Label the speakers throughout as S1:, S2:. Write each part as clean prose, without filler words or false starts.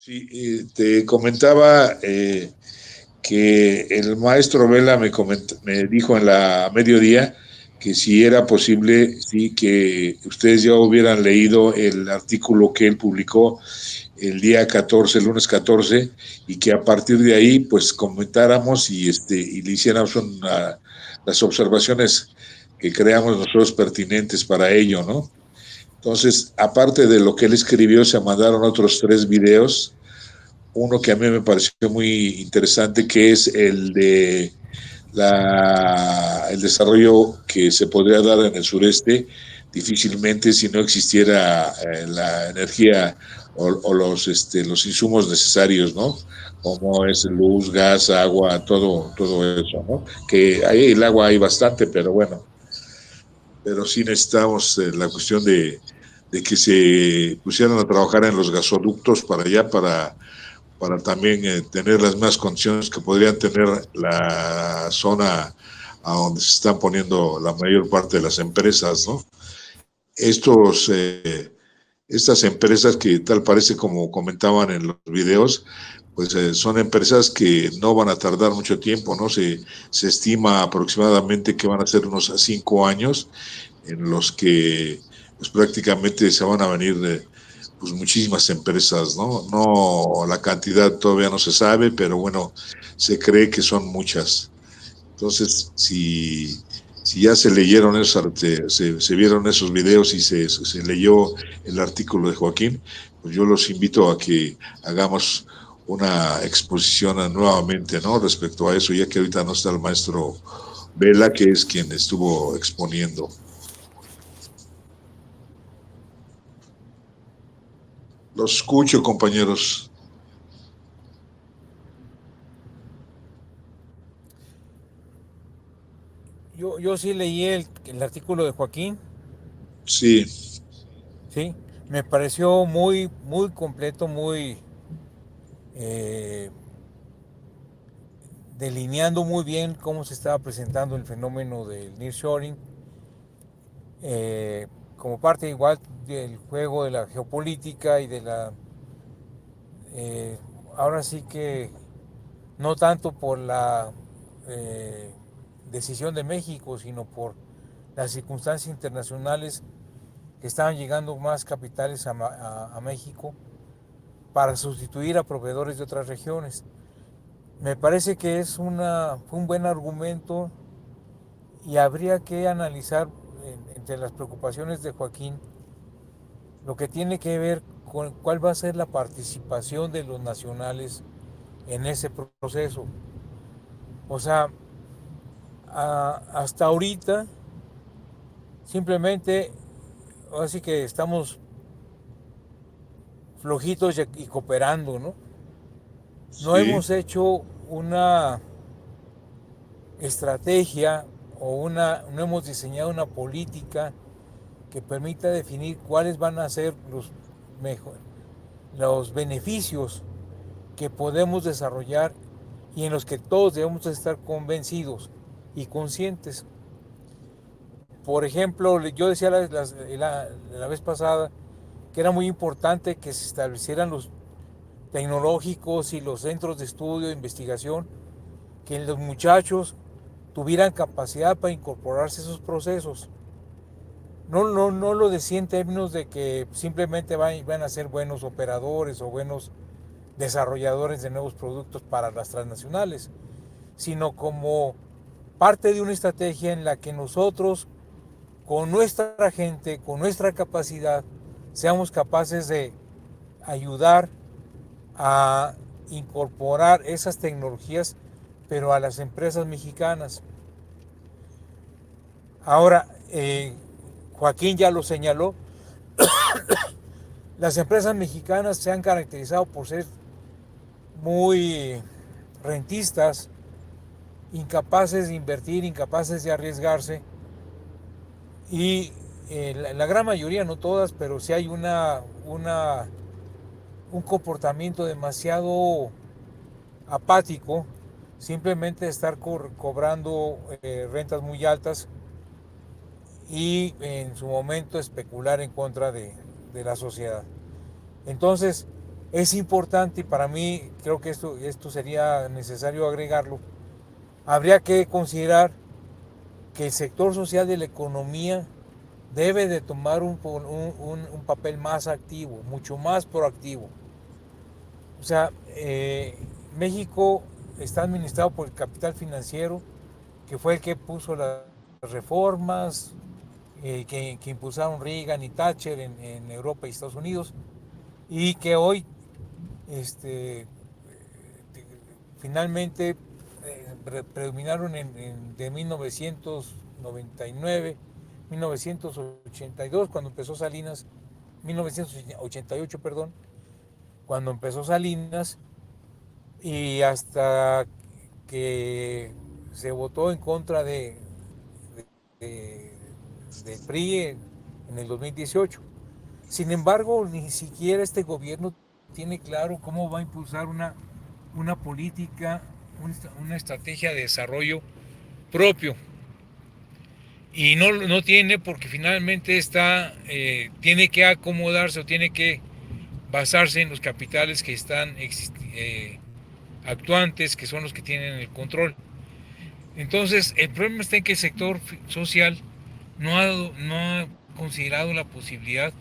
S1: Sí, te comentaba que el maestro Vela me dijo en la mediodía que si era posible, sí, que ustedes ya hubieran leído el artículo que él publicó el día 14, el lunes 14, y que a partir de ahí, pues comentáramos y le hiciéramos las observaciones que creamos nosotros pertinentes para ello, ¿no? Entonces, aparte de lo que él escribió, se mandaron otros 3 videos. Uno que a mí me pareció muy interesante, que es el de el desarrollo que se podría dar en el sureste, difícilmente si no existiera la energía o los insumos necesarios, ¿no? Como es luz, gas, agua, todo eso, ¿no? Que ahí el agua hay bastante, pero bueno, pero sí necesitamos la cuestión de que se pusieran a trabajar en los gasoductos para allá, para también tener las mismas condiciones que podrían tener la zona a donde se están poniendo la mayor parte de las empresas, ¿no? Estos, estas empresas que tal parece como comentaban en los videos, pues son empresas que no van a tardar mucho tiempo, ¿no? Se estima aproximadamente que van a ser unos 5 años en los que pues prácticamente se van a venir pues muchísimas empresas, ¿no? No, la cantidad todavía no se sabe, pero bueno, se cree que son muchas. Entonces, si ya se leyeron esos, se vieron esos videos y se leyó el artículo de Joaquín, pues yo los invito a que hagamos una exposición nuevamente, ¿no? Respecto a eso, ya que ahorita no está el maestro Vela, que es quien estuvo exponiendo. Los escucho, compañeros.
S2: Yo sí leí el artículo de Joaquín,
S1: Sí,
S2: sí, me pareció muy, muy completo, muy eh, delineando muy bien cómo se estaba presentando el fenómeno del nearshoring, eh, como parte igual del juego de la geopolítica y de la, eh, ahora sí que no tanto por la eh, decisión de México, sino por las circunstancias internacionales que estaban llegando más capitales a México para sustituir a proveedores de otras regiones. Me parece que es un buen argumento y habría que analizar entre las preocupaciones de Joaquín lo que tiene que ver con cuál va a ser la participación de los nacionales en ese proceso. O sea, hasta ahorita simplemente, así que estamos flojitos y cooperando, ¿no? No
S1: sí,
S2: hemos hecho una estrategia no hemos diseñado una política que permita definir cuáles van a ser los beneficios que podemos desarrollar y en los que todos debemos estar convencidos y conscientes. Por ejemplo, yo decía la vez pasada que era muy importante que se establecieran los tecnológicos y los centros de estudio e investigación, que los muchachos tuvieran capacidad para incorporarse a esos procesos. No lo decía en términos de que simplemente van a ser buenos operadores o buenos desarrolladores de nuevos productos para las transnacionales, sino como parte de una estrategia en la que nosotros, con nuestra gente, con nuestra capacidad, seamos capaces de ayudar a incorporar esas tecnologías, pero a las empresas mexicanas. Ahora, Joaquín ya lo señaló, las empresas mexicanas se han caracterizado por ser muy rentistas, incapaces de invertir, incapaces de arriesgarse y la gran mayoría, no todas, pero sí hay un comportamiento demasiado apático, simplemente estar cobrando rentas muy altas y en su momento especular en contra de la sociedad. Entonces, Es importante y para mí creo que esto sería necesario agregarlo. Habría que considerar que el sector social de la economía debe de tomar un papel más activo, mucho más proactivo. O sea, México está administrado por el capital financiero, que fue el que puso las reformas que impulsaron Reagan y Thatcher en Europa y Estados Unidos, y que hoy este, finalmente predominaron de 1999, 1982, cuando empezó Salinas, 1988, perdón, cuando empezó Salinas, y hasta que se votó en contra de, del PRI en el 2018. Sin embargo, ni siquiera este gobierno tiene claro cómo va a impulsar una política, una estrategia de desarrollo propio. Y no tiene porque finalmente tiene que acomodarse o tiene que basarse en los capitales que están actuantes, que son los que tienen el control. Entonces, el problema está en que el sector social no ha considerado la posibilidad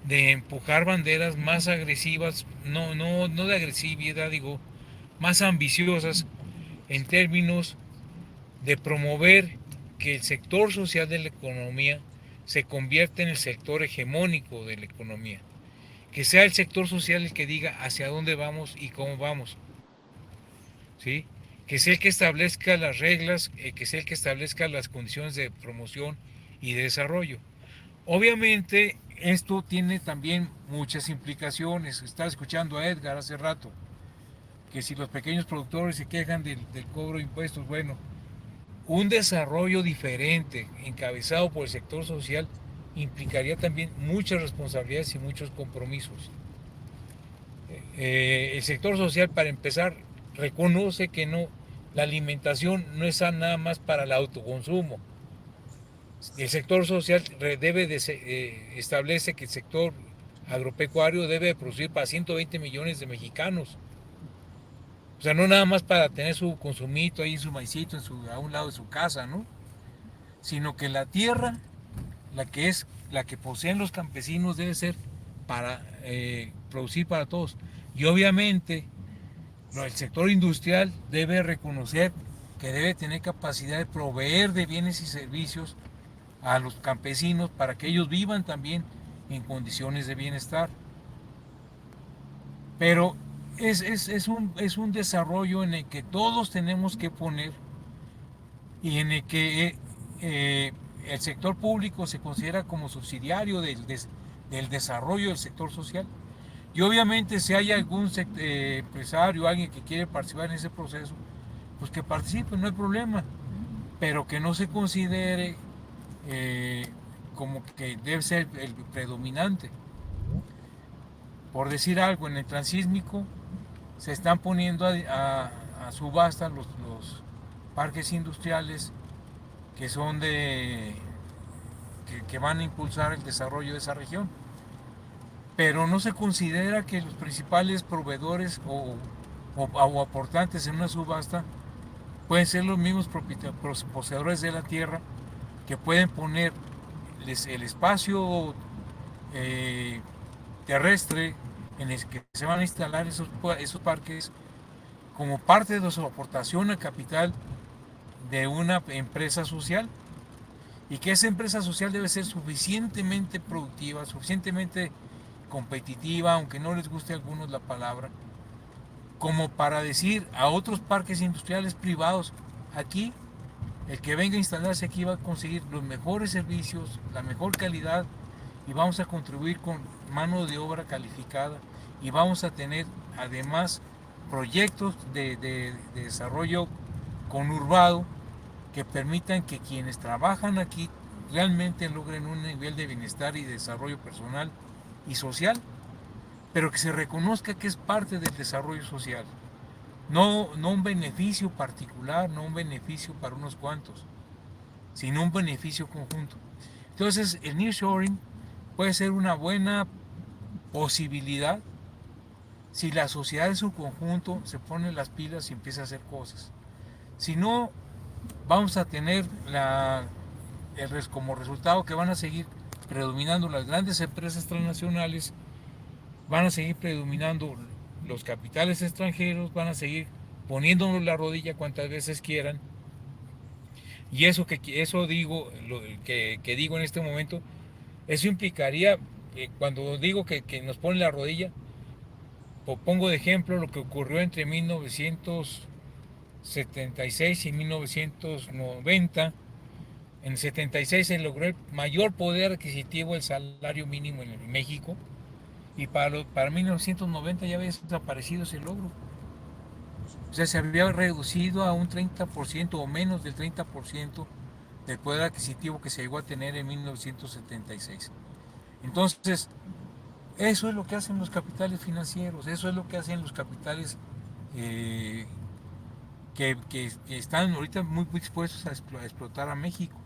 S2: de empujar banderas más agresivas, no de agresividad, digo, más ambiciosas en términos de promover que el sector social de la economía se convierta en el sector hegemónico de la economía, que sea el sector social el que diga hacia dónde vamos y cómo vamos, ¿sí? Que sea el que establezca las reglas, que sea el que establezca las condiciones de promoción y de desarrollo. Obviamente esto tiene también muchas implicaciones. Estaba escuchando a Edgar hace rato, que si los pequeños productores se quejan del cobro de impuestos, bueno, un desarrollo diferente, encabezado por el sector social, implicaría también muchas responsabilidades y muchos compromisos. El sector social, para empezar, reconoce que la alimentación no es nada más para el autoconsumo. El sector social establece que el sector agropecuario debe producir para 120 millones de mexicanos. O sea, no nada más para tener su consumito ahí, su maicito a un lado de su casa, ¿no? Sino que la tierra, la que poseen los campesinos, debe ser para producir para todos. Y obviamente el sector industrial debe reconocer que debe tener capacidad de proveer de bienes y servicios a los campesinos para que ellos vivan también en condiciones de bienestar. Pero es un desarrollo en el que todos tenemos que poner y en el que el sector público se considera como subsidiario del desarrollo del sector social. Y obviamente si hay algún empresario, alguien que quiere participar en ese proceso, pues que participe, no hay problema, pero que no se considere como que debe ser el predominante. Por decir algo, en el transísmico se están poniendo a subasta los parques industriales que son que van a impulsar el desarrollo de esa región. Pero no se considera que los principales proveedores o aportantes en una subasta pueden ser los mismos poseedores de la tierra, que pueden poner el espacio terrestre en el que se van a instalar esos parques como parte de su aportación al capital de una empresa social, y que esa empresa social debe ser suficientemente productiva, suficientemente competitiva, aunque no les guste a algunos la palabra, como para decir a otros parques industriales privados, aquí el que venga a instalarse aquí va a conseguir los mejores servicios, la mejor calidad, y vamos a contribuir con mano de obra calificada, y vamos a tener además proyectos de desarrollo conurbado que permitan que quienes trabajan aquí realmente logren un nivel de bienestar y de desarrollo personal y social, pero que se reconozca que es parte del desarrollo social. No un beneficio particular, no un beneficio para unos cuantos, sino un beneficio conjunto. Entonces, el nearshoring puede ser una buena posibilidad si la sociedad en su conjunto se pone las pilas y empieza a hacer cosas. Si no, vamos a tener como resultado que van a seguir predominando las grandes empresas transnacionales, van a seguir predominando los capitales extranjeros, van a seguir poniéndonos la rodilla cuantas veces quieran. Y eso digo, que digo en este momento, eso implicaría, cuando digo que nos ponen la rodilla, pongo de ejemplo lo que ocurrió entre 1976 y 1990. En el 76 se logró el mayor poder adquisitivo del salario mínimo en México, y para 1990 ya había desaparecido ese logro. O sea, se había reducido a un 30% o menos del 30% del poder adquisitivo que se llegó a tener en 1976. Entonces, eso es lo que hacen los capitales financieros, eso es lo que hacen los capitales eh, que están ahorita muy dispuestos a explotar a México.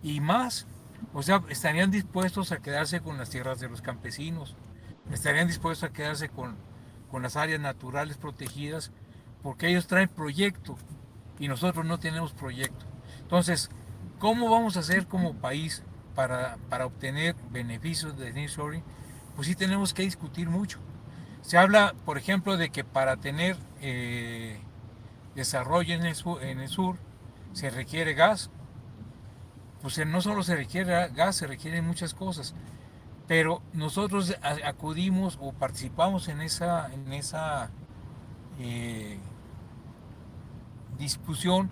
S2: Y más, o sea, estarían dispuestos a quedarse con las tierras de los campesinos, estarían dispuestos a quedarse con las áreas naturales protegidas, porque ellos traen proyecto y nosotros no tenemos proyecto. Entonces, ¿cómo vamos a hacer como país para obtener beneficios de nearshoring? Pues sí tenemos que discutir mucho. Se habla, por ejemplo, de que para tener desarrollo en el sur se requiere gas. Pues no solo se requiere gas, se requieren muchas cosas. Pero nosotros acudimos o participamos en esa eh, discusión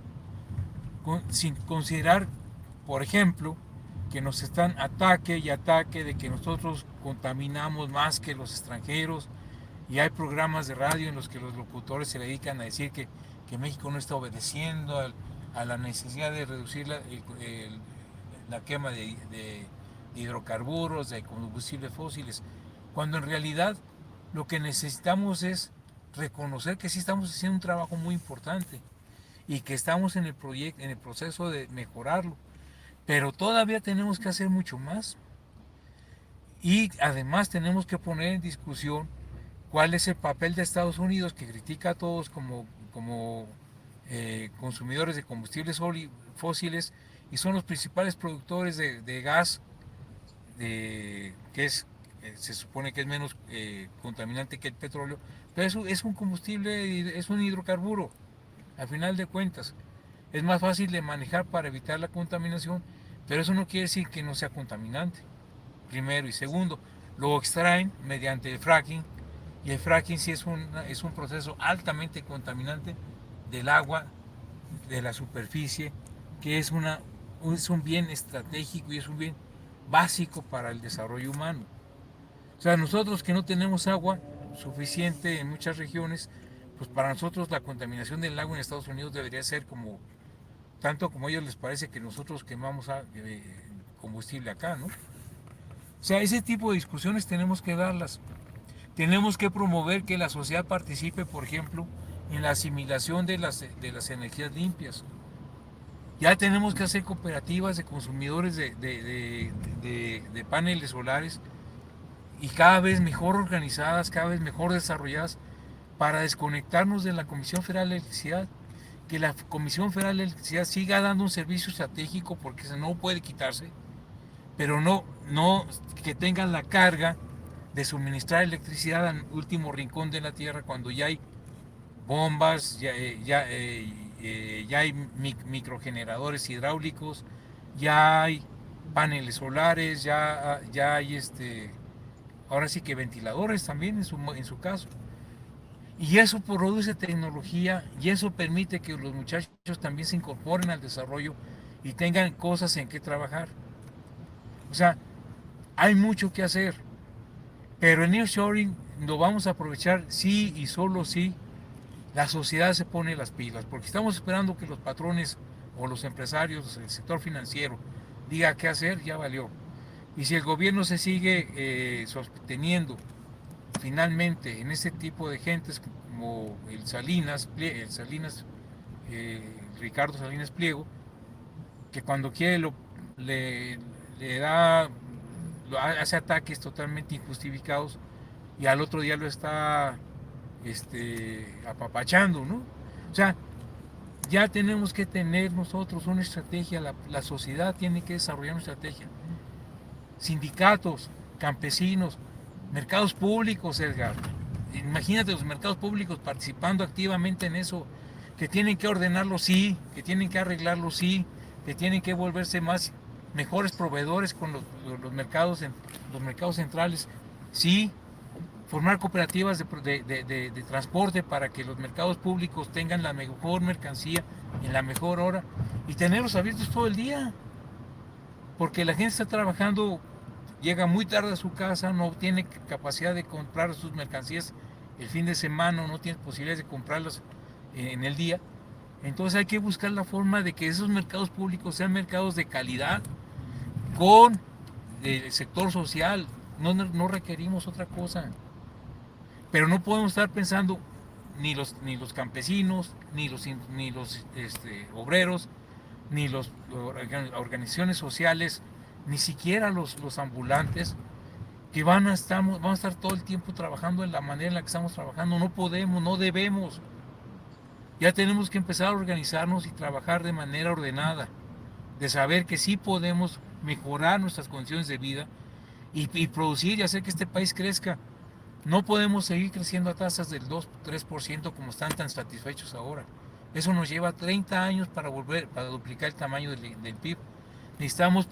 S2: sin considerar, por ejemplo, que nos están ataque y ataque de que nosotros contaminamos más que los extranjeros, y hay programas de radio en los que los locutores se dedican a decir que México no está obedeciendo a la necesidad de reducir la quema de hidrocarburos, de combustibles fósiles, cuando en realidad lo que necesitamos es reconocer que sí estamos haciendo un trabajo muy importante y que estamos en el proceso de mejorarlo, pero todavía tenemos que hacer mucho más, y además tenemos que poner en discusión cuál es el papel de Estados Unidos, que critica a todos como consumidores de combustibles fósiles, y son los principales productores de gas, que se supone que es menos contaminante que el petróleo, pero eso es un combustible, es un hidrocarburo, al final de cuentas. Es más fácil de manejar para evitar la contaminación, pero eso no quiere decir que no sea contaminante, primero. Y segundo, lo extraen mediante el fracking, y el fracking sí es un proceso altamente contaminante del agua, de la superficie, que es un bien estratégico y es un bien básico para el desarrollo humano. O sea, nosotros que no tenemos agua suficiente en muchas regiones, pues para nosotros la contaminación del agua en Estados Unidos debería ser tanto como a ellos les parece que nosotros quemamos combustible acá, ¿no? O sea, ese tipo de discusiones tenemos que darlas. Tenemos que promover que la sociedad participe, por ejemplo, en la asimilación de las energías limpias. Ya tenemos que hacer cooperativas de consumidores de paneles solares, y cada vez mejor organizadas, cada vez mejor desarrolladas, para desconectarnos de la Comisión Federal de Electricidad, que la Comisión Federal de Electricidad siga dando un servicio estratégico, porque eso no puede quitarse, pero no que tengan la carga de suministrar electricidad al último rincón de la tierra, cuando ya hay bombas, ya hay microgeneradores hidráulicos, ya hay paneles solares, ya hay ahora sí que ventiladores también en su caso. Y eso produce tecnología, y eso permite que los muchachos también se incorporen al desarrollo y tengan cosas en que trabajar. O sea, hay mucho que hacer, pero el nearshoring lo vamos a aprovechar sí y solo si la sociedad se pone las pilas, porque estamos esperando que los patrones o los empresarios, el sector financiero, diga qué hacer, ya valió. Y si el gobierno se sigue sosteniendo finalmente en ese tipo de gentes como Ricardo Salinas Pliego, que cuando quiere le da, hace ataques totalmente injustificados, y al otro día lo está apapachando, ¿no? O sea, ya tenemos que tener nosotros una estrategia, la sociedad tiene que desarrollar una estrategia. Sindicatos, campesinos, mercados públicos, Edgar. Imagínate los mercados públicos participando activamente en eso, que tienen que ordenarlo, sí, que tienen que arreglarlo, sí, que tienen que volverse mejores proveedores con los mercados centrales, sí, formar cooperativas de transporte para que los mercados públicos tengan la mejor mercancía en la mejor hora y tenerlos abiertos todo el día, porque la gente está trabajando, llega muy tarde a su casa, no tiene capacidad de comprar sus mercancías el fin de semana, no tiene posibilidades de comprarlas en el día. Entonces hay que buscar la forma de que esos mercados públicos sean mercados de calidad con el sector social. No requerimos otra cosa. Pero no podemos estar pensando ni los campesinos, ni los obreros, ni las organizaciones sociales, ni siquiera los ambulantes, que vamos a estar todo el tiempo trabajando en la manera en la que estamos trabajando. No podemos, no debemos. Ya tenemos que empezar a organizarnos y trabajar de manera ordenada, de saber que sí podemos mejorar nuestras condiciones de vida y producir y hacer que este país crezca. No podemos seguir creciendo a tasas del 2-3% como están tan satisfechos ahora. Eso nos lleva 30 años para duplicar el tamaño del PIB. Necesitamos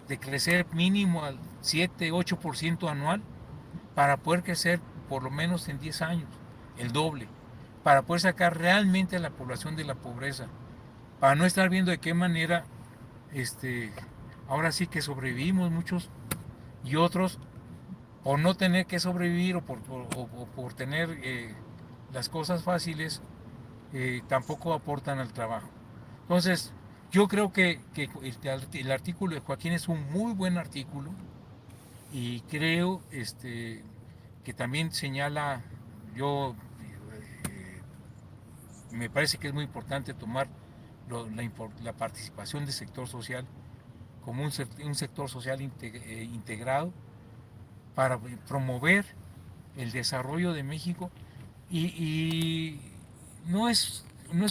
S2: de crecer mínimo al 7-8% anual para poder crecer por lo menos en 10 años, el doble, para poder sacar realmente a la población de la pobreza, para no estar viendo de qué manera ahora sí que sobrevivimos muchos y otros por no tener que sobrevivir o por tener las cosas fáciles, tampoco aportan al trabajo. Entonces, yo creo que el artículo de Joaquín es un muy buen artículo y creo que también señala, me parece que es muy importante tomar la participación del sector social como un sector social integrado para promover el desarrollo de México y no es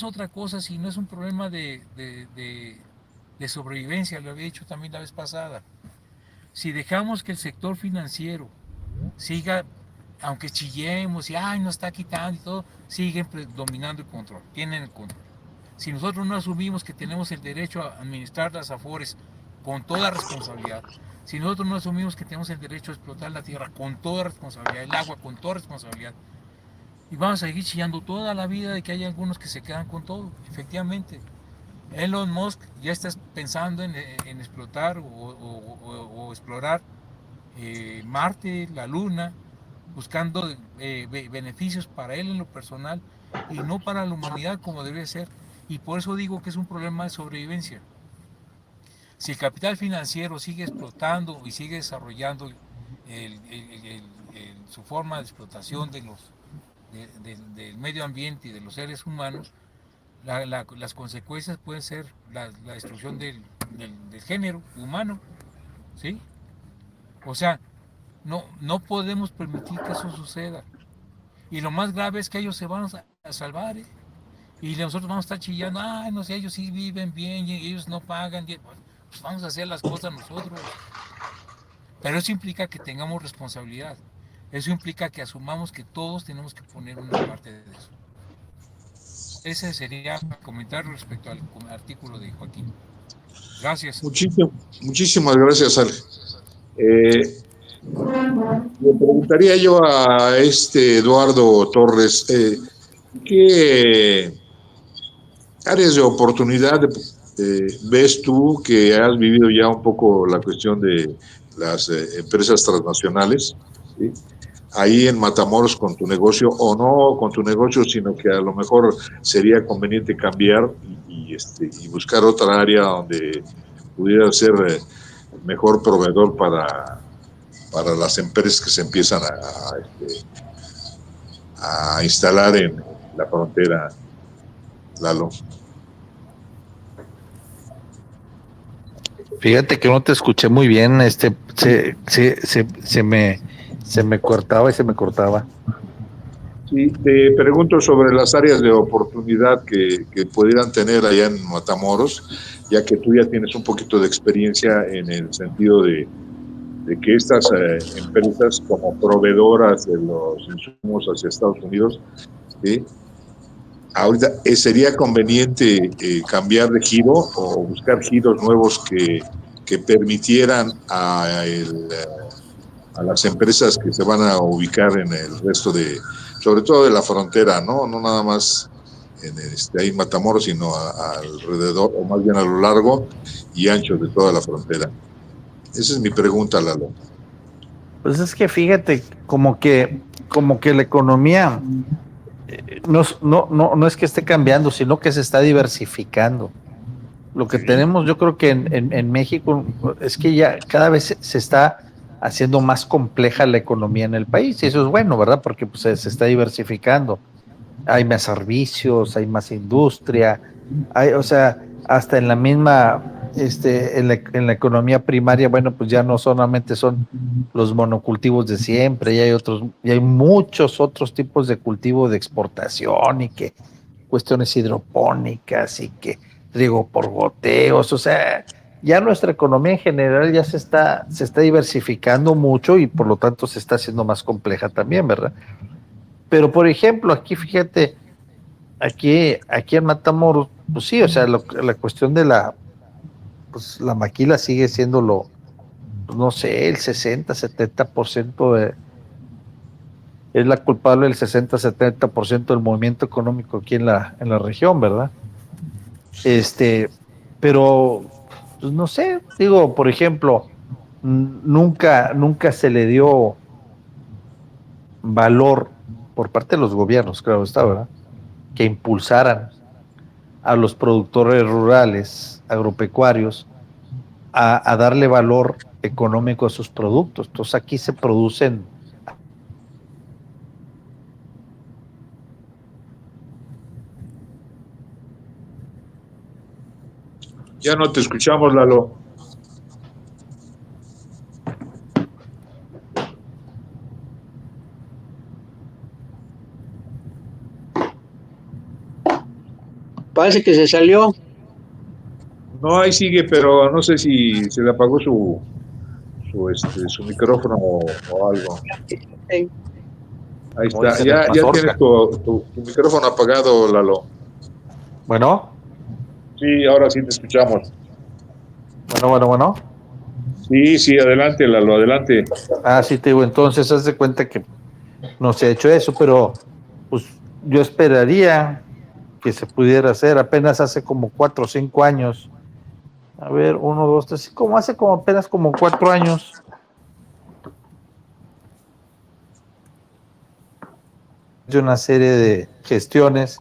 S2: otra cosa, sino es un problema de sobrevivencia, lo había dicho también la vez pasada. Si dejamos que el sector financiero siga, aunque chillemos y ay, nos está quitando y todo, siguen dominando el control, tienen el control. Si nosotros no asumimos que tenemos el derecho a administrar las afores con toda responsabilidad, si nosotros no asumimos que tenemos el derecho a explotar la tierra con toda responsabilidad, el agua con toda responsabilidad, y vamos a seguir chillando toda la vida de que hay algunos que se quedan con todo, efectivamente. Elon Musk ya está pensando en explotar o explorar Marte, la Luna, buscando beneficios para él en lo personal y no para la humanidad como debe ser. Y por eso digo que es un problema de sobrevivencia. Si el capital financiero sigue explotando y sigue desarrollando su forma de explotación del medio ambiente y de los seres humanos, las consecuencias pueden ser la destrucción del género humano, ¿sí? O sea, no podemos permitir que eso suceda. Y lo más grave es que ellos se van a salvar, ¿eh? Y nosotros vamos a estar chillando, ay, no sé, ellos sí viven bien y ellos no pagan, pues vamos a hacer las cosas nosotros. Pero eso implica que tengamos responsabilidad. Eso implica que asumamos que todos tenemos que poner una parte de eso. Ese sería mi comentario respecto al artículo de Joaquín. Gracias.
S1: Muchísimas gracias, Ale. Le preguntaría yo a Eduardo Torres, ¿qué áreas de oportunidad ves tú que has vivido ya un poco la cuestión de las empresas transnacionales, ¿sí? Ahí en Matamoros con tu negocio, o no con tu negocio, sino que a lo mejor sería conveniente cambiar y buscar otra área donde pudiera ser mejor proveedor para las empresas que se empiezan a instalar en la frontera, Lalo?
S3: Fíjate que no te escuché muy bien, se Se me cortaba y se me cortaba.
S1: Sí, te pregunto sobre las áreas de oportunidad que pudieran tener allá en Matamoros, ya que tú ya tienes un poquito de experiencia en el sentido de que estas empresas como proveedoras de los insumos hacia Estados Unidos, ¿sí? Ahorita, ¿sería conveniente cambiar de giro o buscar giros nuevos que permitieran a las empresas que se van a ubicar en el resto de, sobre todo de la frontera, ¿no? No nada más ahí en Matamoros, sino alrededor, o más bien a lo largo y ancho de toda la frontera? Esa es mi pregunta, Lalo.
S3: Pues es que fíjate, como que la economía no es que esté cambiando, sino que se está diversificando. Lo que
S1: Sí,
S3: tenemos, yo creo que en México es que ya cada vez se está haciendo más compleja la economía en el país, y eso es bueno, ¿verdad? Porque pues, se está diversificando. Hay más servicios, hay más industria, o sea, hasta en la misma, en la economía primaria, bueno, pues ya no solamente son los monocultivos de siempre, y hay muchos otros tipos de cultivo de exportación y que cuestiones hidropónicas y que riego por goteos, o sea, ya nuestra economía en general ya se está diversificando mucho y por lo tanto se está haciendo más compleja también, ¿verdad? Pero por ejemplo, aquí fíjate, aquí en Matamoros, pues sí, o sea, la cuestión de pues la maquila sigue siendo pues no sé, el 60-70% es la culpable del 60-70% del movimiento económico aquí en la región, ¿verdad? Pero, pues no sé, digo, por ejemplo, nunca se le dio valor por parte de los gobiernos, claro está, ¿verdad? Que impulsaran a los productores rurales, agropecuarios, a darle valor económico a sus productos. Entonces aquí se producen.
S1: ya no te escuchamos, Lalo.
S4: Parece que se salió.
S1: No, ahí sigue, pero no sé si se le apagó su micrófono o algo. Ahí
S3: Como
S1: está.
S3: dicen, en
S1: Ya tienes
S3: mazorca.
S1: tu micrófono apagado, Lalo.
S3: Bueno,
S1: Sí, ahora sí te escuchamos.
S3: bueno.
S1: Sí, sí, adelante, Lalo, adelante.
S3: Ah, sí, te digo, entonces haz de cuenta que no se ha hecho eso, pero pues yo esperaría que se pudiera hacer apenas hace como 4 o 5 años. A ver, 1, 2, 3, como hace como apenas como 4 años. De una serie de gestiones,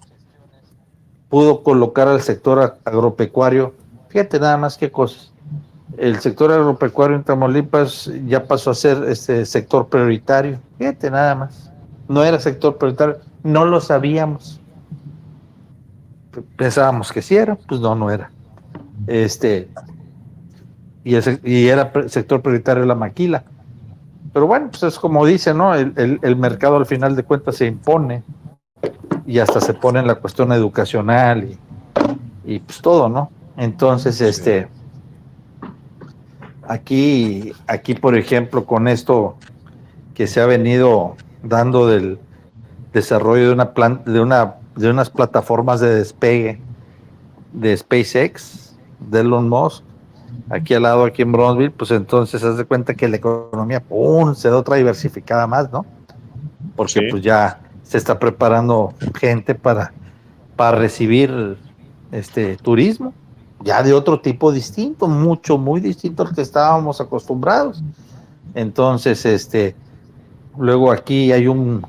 S3: pudo colocar al sector agropecuario. Fíjate nada más qué cosas. El sector agropecuario en Tamaulipas ya pasó a ser este sector prioritario. Fíjate nada más. No era sector prioritario, no lo sabíamos. Pensábamos que sí era, pues no era. Y era sector prioritario la maquila. Pero bueno, pues es como dice, ¿no? El mercado al final de cuentas se impone y hasta se pone en la cuestión educacional y pues todo, ¿no? Entonces,
S1: Sí.
S3: aquí, por ejemplo, con esto que se ha venido dando del desarrollo de unas plataformas de despegue de SpaceX, de Elon Musk, aquí al lado, aquí en Bronzeville, pues entonces haz de cuenta que la economía, ¡pum!, se da otra diversificada más, ¿no? Porque
S1: Sí.
S3: pues ya se está preparando gente para recibir turismo, ya de otro tipo distinto, muy distinto al que estábamos acostumbrados. Entonces, luego aquí hay un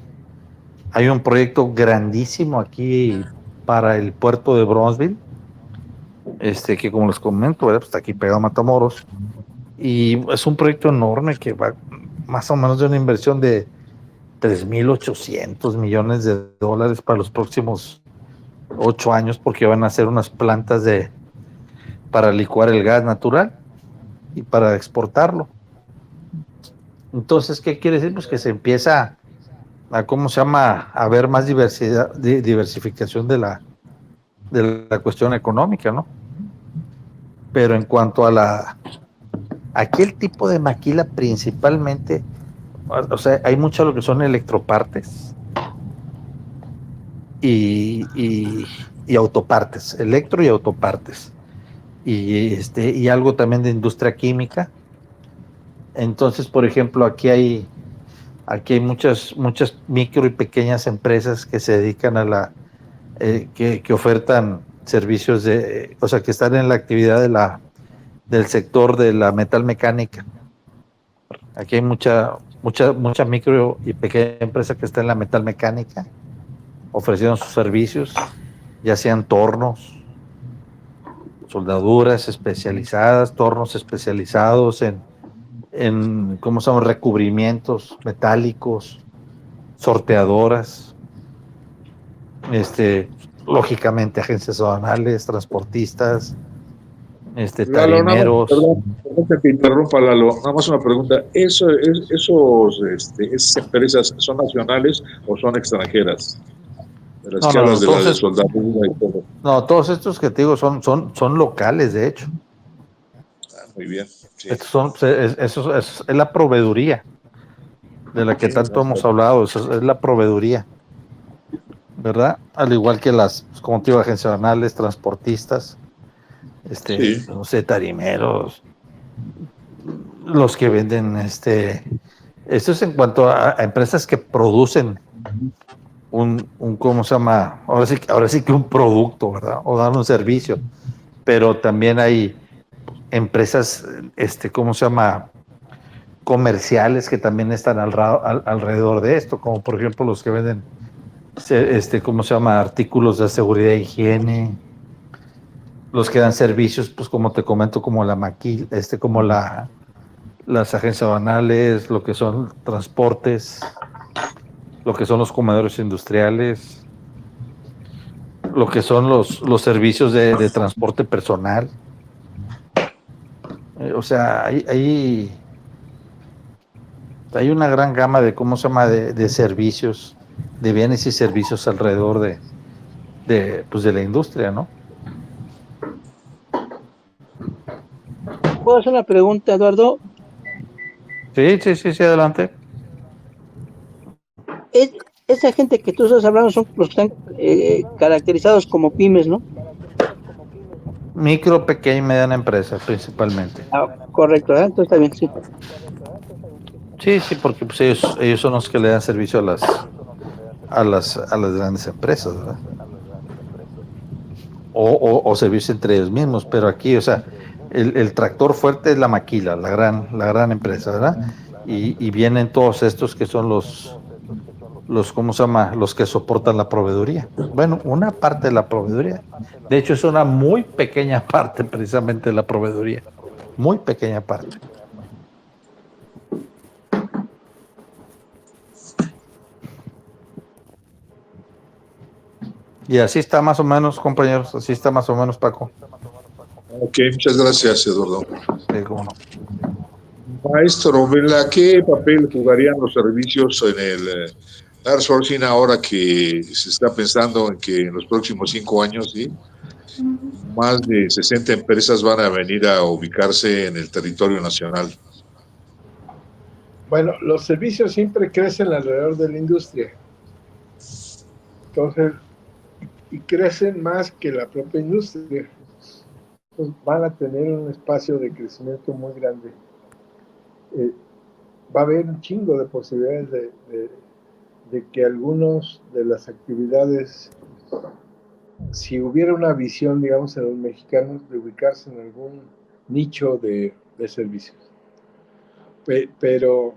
S3: proyecto grandísimo aquí para el puerto de Bronzeville, que como les comento, pues está aquí pegado a Matamoros, y es un proyecto enorme que va más o menos de una inversión de 3.800 millones de dólares para los próximos 8 años, porque van a hacer unas plantas para licuar el gas natural y para exportarlo. Entonces, ¿qué quiere decir? Pues que se empieza a ¿cómo se llama? A ver más diversidad, diversificación de la cuestión económica, ¿no? Pero en cuanto a aquí el tipo de maquila principalmente, o sea, hay mucho lo que son electropartes y autopartes, electro y autopartes, y algo también de industria química. Entonces, por ejemplo, aquí hay muchas micro y pequeñas empresas que se dedican que ofertan servicios o sea, que están en la actividad del sector de la metalmecánica. Aquí hay mucha micro y pequeña empresa que está en la metalmecánica, ofreciendo sus servicios, ya sean tornos, soldaduras especializadas, tornos especializados en ¿cómo se llama? Recubrimientos metálicos, sorteadoras, este, lógicamente agencias aduanales, transportistas,
S1: Lalo, nada más,
S3: tarimeros.
S1: perdón que te interrumpa, Lalo, nada más una pregunta. ¿Esas empresas son nacionales o son extranjeras? De las
S3: No,
S1: que
S3: no,
S1: hablas
S3: no,
S1: de la de soldadura y todo.
S3: no, todos estos que te digo son locales, de hecho.
S1: Ah, muy bien, sí.
S3: Estos son, eso es la proveeduría de la que
S1: Sí,
S3: tanto
S1: no,
S3: hemos hablado, eso es la proveeduría, ¿verdad? Al igual que pues, como te digo, agencias aduanales, transportistas,
S1: sí,
S3: no sé, tarimeros, los que venden, esto es en cuanto a empresas que producen ¿cómo se llama? Ahora sí que un producto, ¿verdad? O dan un servicio, pero también hay empresas, ¿cómo se llama? Comerciales que también están alrededor de esto, como por ejemplo los que venden, ¿cómo se llama? Artículos de seguridad e higiene, los que dan servicios, pues como te comento, como la maquila, como las agencias aduanales, lo que son transportes, lo que son los comedores industriales, lo que son los servicios de transporte personal. O sea, hay una gran gama de, ¿cómo se llama?, de servicios, de bienes y servicios alrededor pues de la industria, ¿no?
S4: ¿Puedo hacer una pregunta, Eduardo?
S3: Sí, sí, sí, sí, adelante.
S4: Es- Esa gente que tú estás hablando son los que están caracterizados como pymes, ¿no?
S3: Micro, pequeña y mediana empresa, principalmente.
S4: Ah, correcto, ¿eh? Entonces está bien, sí.
S3: Sí, sí, porque pues ellos son los que le dan servicio a las grandes empresas, ¿verdad? O servicio entre ellos mismos, pero aquí, o sea, el tractor fuerte es la maquila, la gran empresa, ¿verdad? Y vienen todos estos que son ¿cómo se llama? Los que soportan la proveeduría. Bueno, una parte de la proveeduría. De hecho, es una muy pequeña parte precisamente de la proveeduría. Muy pequeña parte. Y así está más o menos, compañeros, así está más o menos, Paco.
S1: ok, muchas gracias, Eduardo.
S3: Sí, cómo no.
S1: Maestro, ¿verdad? ¿Qué papel jugarían los servicios en el outsourcing ahora que se está pensando en que en los próximos 5 años, ¿sí? Más de 60 empresas van a venir a ubicarse en el territorio nacional?
S5: Bueno, los servicios siempre crecen alrededor de la industria. Entonces, y crecen más que la propia industria. Entonces, van a tener un espacio de crecimiento muy grande. Va a haber un chingo de posibilidades de que algunos de las actividades, si hubiera una visión, digamos, en los mexicanos, de ubicarse en algún nicho de servicios. Pero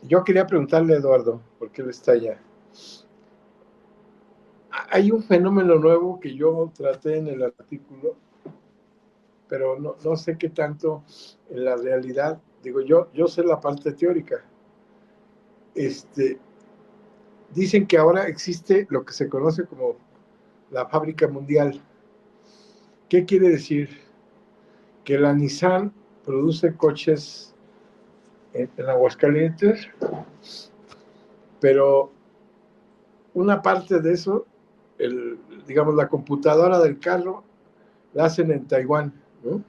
S5: yo quería preguntarle a Eduardo, porque él está allá. Hay un fenómeno nuevo que yo traté en el artículo, pero no sé qué tanto en la realidad. Digo, yo sé la parte teórica. Dicen que ahora existe lo que se conoce como la fábrica mundial. ¿Qué quiere decir? Que la Nissan produce coches en Aguascalientes, pero una parte de eso, digamos, la computadora del carro, la hacen en Taiwán, ¿no?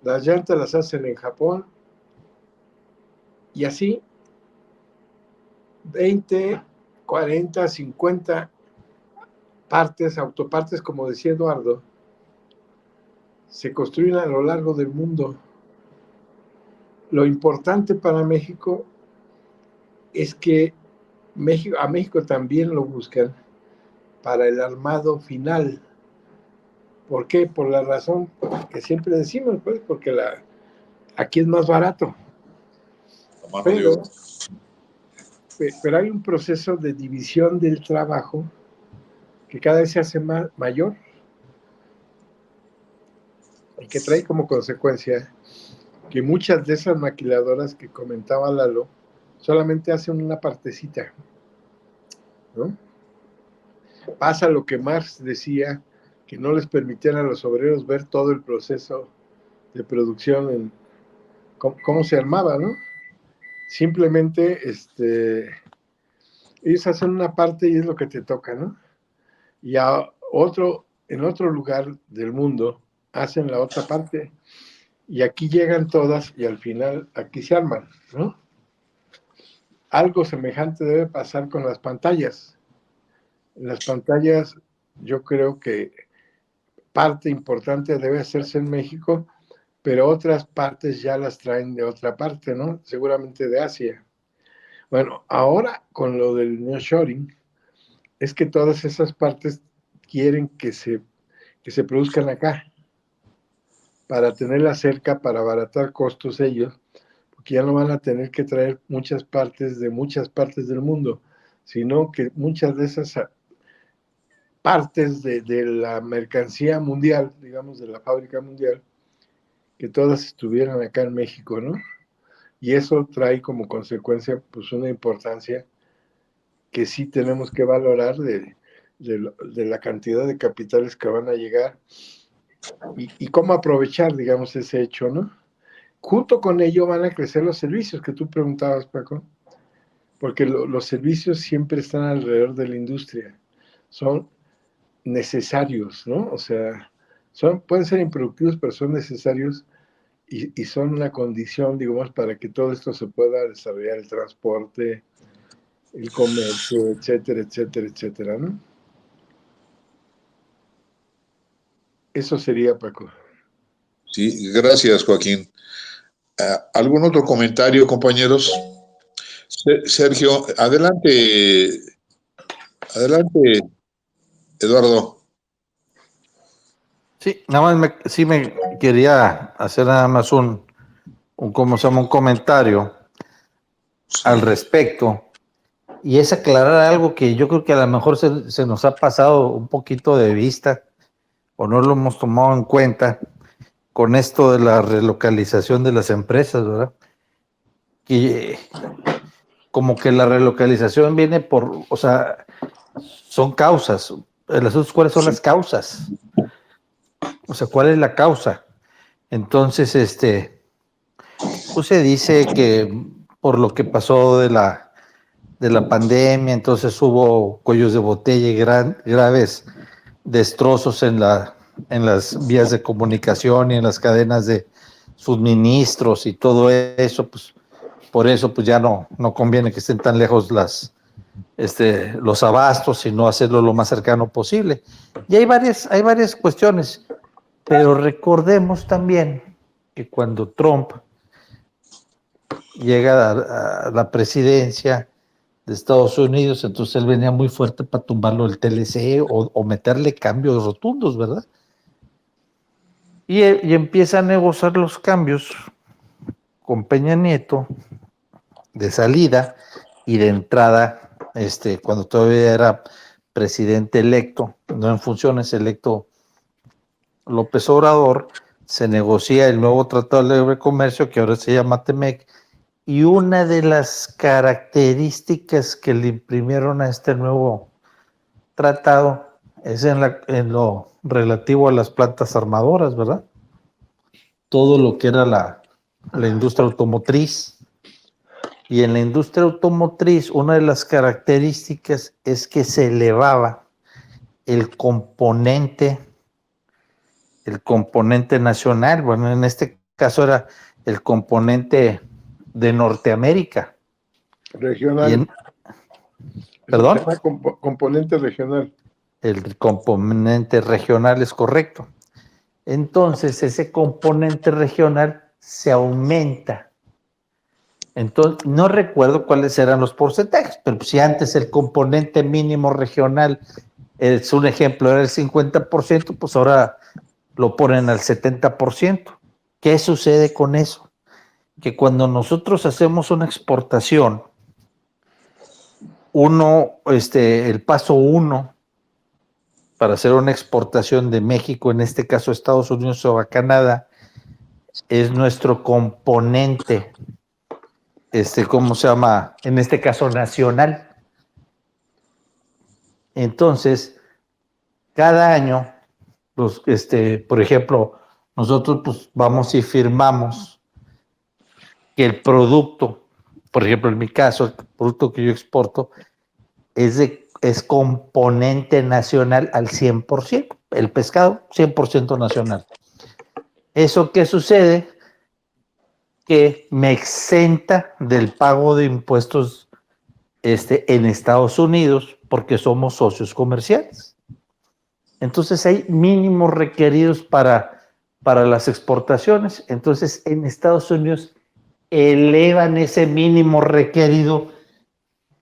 S5: Las llantas las hacen en Japón, y así 20, 40, 50 partes, autopartes, como decía Eduardo, se construyen a lo largo del mundo. Lo importante para México es que a México también lo buscan para el armado final. ¿Por qué? Por la razón que siempre decimos, pues, porque aquí es más barato. Pero hay un proceso de división del trabajo que cada vez se hace mayor y que trae como consecuencia que muchas de esas maquiladoras que comentaba Lalo solamente hacen una partecita, ¿no? Pasa lo que Marx decía, que no les permitían a los obreros ver todo el proceso de producción, cómo se armaba, ¿no? Simplemente ellos hacen una parte y es lo que te toca, ¿no? Y en otro lugar del mundo hacen la otra parte y aquí llegan todas y al final aquí se arman, ¿no? Algo semejante debe pasar con las pantallas. En las pantallas yo creo que parte importante debe hacerse en México, pero otras partes ya las traen de otra parte, ¿no? Seguramente de Asia. Bueno, ahora con lo del nearshoring, es que todas esas partes quieren que se produzcan acá, para tenerla cerca, para abaratar costos ellos, porque ya no van a tener que traer muchas partes del mundo, sino que muchas de esas partes de la mercancía mundial, digamos, de la fábrica mundial, que todas estuvieran acá en México, ¿no? Y eso trae como consecuencia, pues, una importancia que sí tenemos que valorar de la cantidad de capitales que van a llegar y cómo aprovechar, digamos, ese hecho, ¿no? Junto con ello van a crecer los servicios que tú preguntabas, Paco, porque los servicios siempre están alrededor de la industria, son necesarios, ¿no? O sea, pueden ser improductivos, pero son necesarios y son una condición, digamos, para que todo esto se pueda desarrollar, el transporte, el comercio, etcétera, etcétera, etcétera, ¿no? Eso sería, Paco.
S1: Sí, gracias, Joaquín. ¿Algún otro comentario, compañeros? Sergio, adelante, adelante, Eduardo.
S3: Sí, nada más sí me quería hacer nada más ¿cómo se llama? Un comentario al respecto. Y es aclarar algo que yo creo que a lo mejor se nos ha pasado un poquito de vista o no lo hemos tomado en cuenta con esto de la relocalización de las empresas, ¿verdad? Que como que la relocalización viene o sea, son causas. El asunto es cuáles son las causas. O sea, ¿cuál es la causa? Entonces, pues se dice que por lo que pasó de la pandemia, entonces hubo cuellos de botella y graves destrozos en las vías de comunicación y en las cadenas de suministros y todo eso, pues por eso pues ya no conviene que estén tan lejos los abastos, sino hacerlo lo más cercano posible. Y hay varias cuestiones, pero recordemos también que cuando Trump llega a la presidencia de Estados Unidos, entonces él venía muy fuerte para tumbarlo el TLC o meterle cambios rotundos, ¿verdad? Y empieza a negociar los cambios con Peña Nieto de salida y de entrada, cuando todavía era presidente electo, no en funciones, electo López Obrador, se negocia el nuevo Tratado de Libre Comercio, que ahora se llama TEMEC, y una de las características que le imprimieron a este nuevo tratado es en lo relativo a las plantas armadoras, ¿verdad? Todo lo que era la industria automotriz. Y en la industria automotriz, una de las características es que se elevaba el componente nacional. Bueno, en este caso era el componente de Norteamérica.
S5: Regional. Eso se
S3: ¿Perdón?
S5: llama componente regional.
S3: El componente regional es correcto. Entonces, ese componente regional se aumenta. Entonces, no recuerdo cuáles eran los porcentajes, pero si antes el componente mínimo regional, es un ejemplo, era el 50%, pues ahora lo ponen al 70%. ¿Qué sucede con eso? Que cuando nosotros hacemos una exportación, el paso 1 para hacer una exportación de México, en este caso a Estados Unidos o a Canadá, es nuestro componente, ¿cómo se llama? En este caso nacional. Entonces, cada año, por ejemplo, nosotros pues, vamos y firmamos que el producto, por ejemplo, en mi caso, el producto que yo exporto es componente nacional al 100%, el pescado 100% nacional. ¿Eso qué sucede? Que me exenta del pago de impuestos en Estados Unidos porque somos socios comerciales. Entonces hay mínimos requeridos para las exportaciones. Entonces en Estados Unidos elevan ese mínimo requerido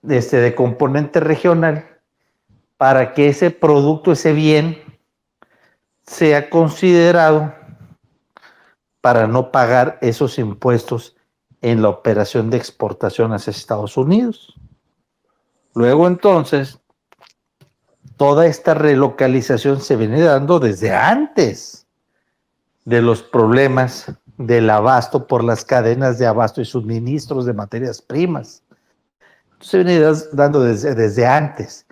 S3: de componente regional para que ese producto, ese bien, sea considerado para no pagar esos impuestos en la operación de exportación hacia Estados Unidos. Luego entonces, toda esta relocalización se viene dando desde antes de los problemas del abasto por las cadenas de abasto y suministros de materias primas. Se viene dando desde antes.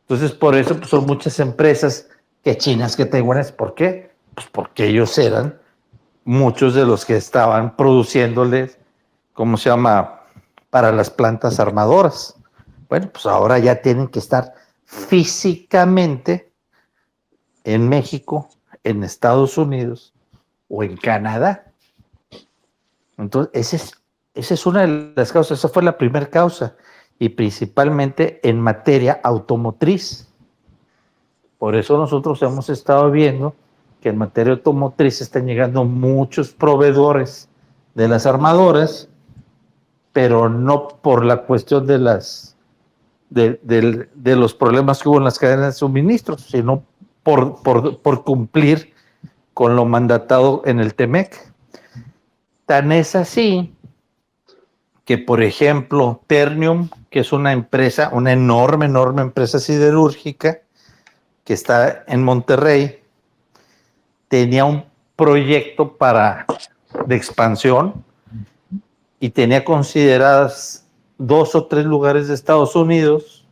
S3: Entonces, por eso pues, son muchas empresas que chinas, que taiwaneses. ¿Por qué? Pues porque ellos eran muchos de los que estaban produciéndoles, ¿cómo se llama?, para las plantas armadoras. Bueno, pues ahora ya tienen que estar físicamente en México, en Estados Unidos o en Canadá. Entonces, esa es una de las causas, esa fue la primera causa, y principalmente en materia automotriz. Por eso nosotros hemos estado viendo que en materia automotriz están llegando muchos proveedores de las armadoras, pero no por la cuestión de los problemas que hubo en las cadenas de suministros, sino por cumplir con lo mandatado en el TEMEC. Tan es así que, por ejemplo, Ternium, que es una empresa, una enorme empresa siderúrgica que está en Monterrey, tenía un proyecto de expansión y tenía consideradas 2 o 3 lugares de Estados Unidos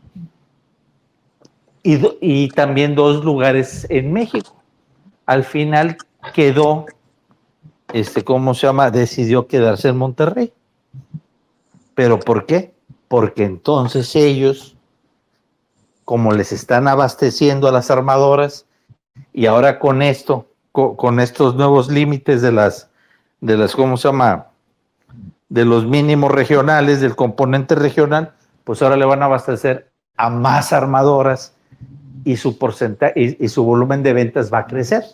S3: y también 2 lugares en México. Al final quedó, ¿cómo se llama? Decidió quedarse en Monterrey. ¿Pero por qué? Porque entonces ellos, como les están abasteciendo a las armadoras, y ahora con esto, con estos nuevos límites de las, ¿cómo se llama?, de los mínimos regionales, del componente regional, pues ahora le van a abastecer a más armadoras y su porcentaje y su volumen de ventas va a crecer.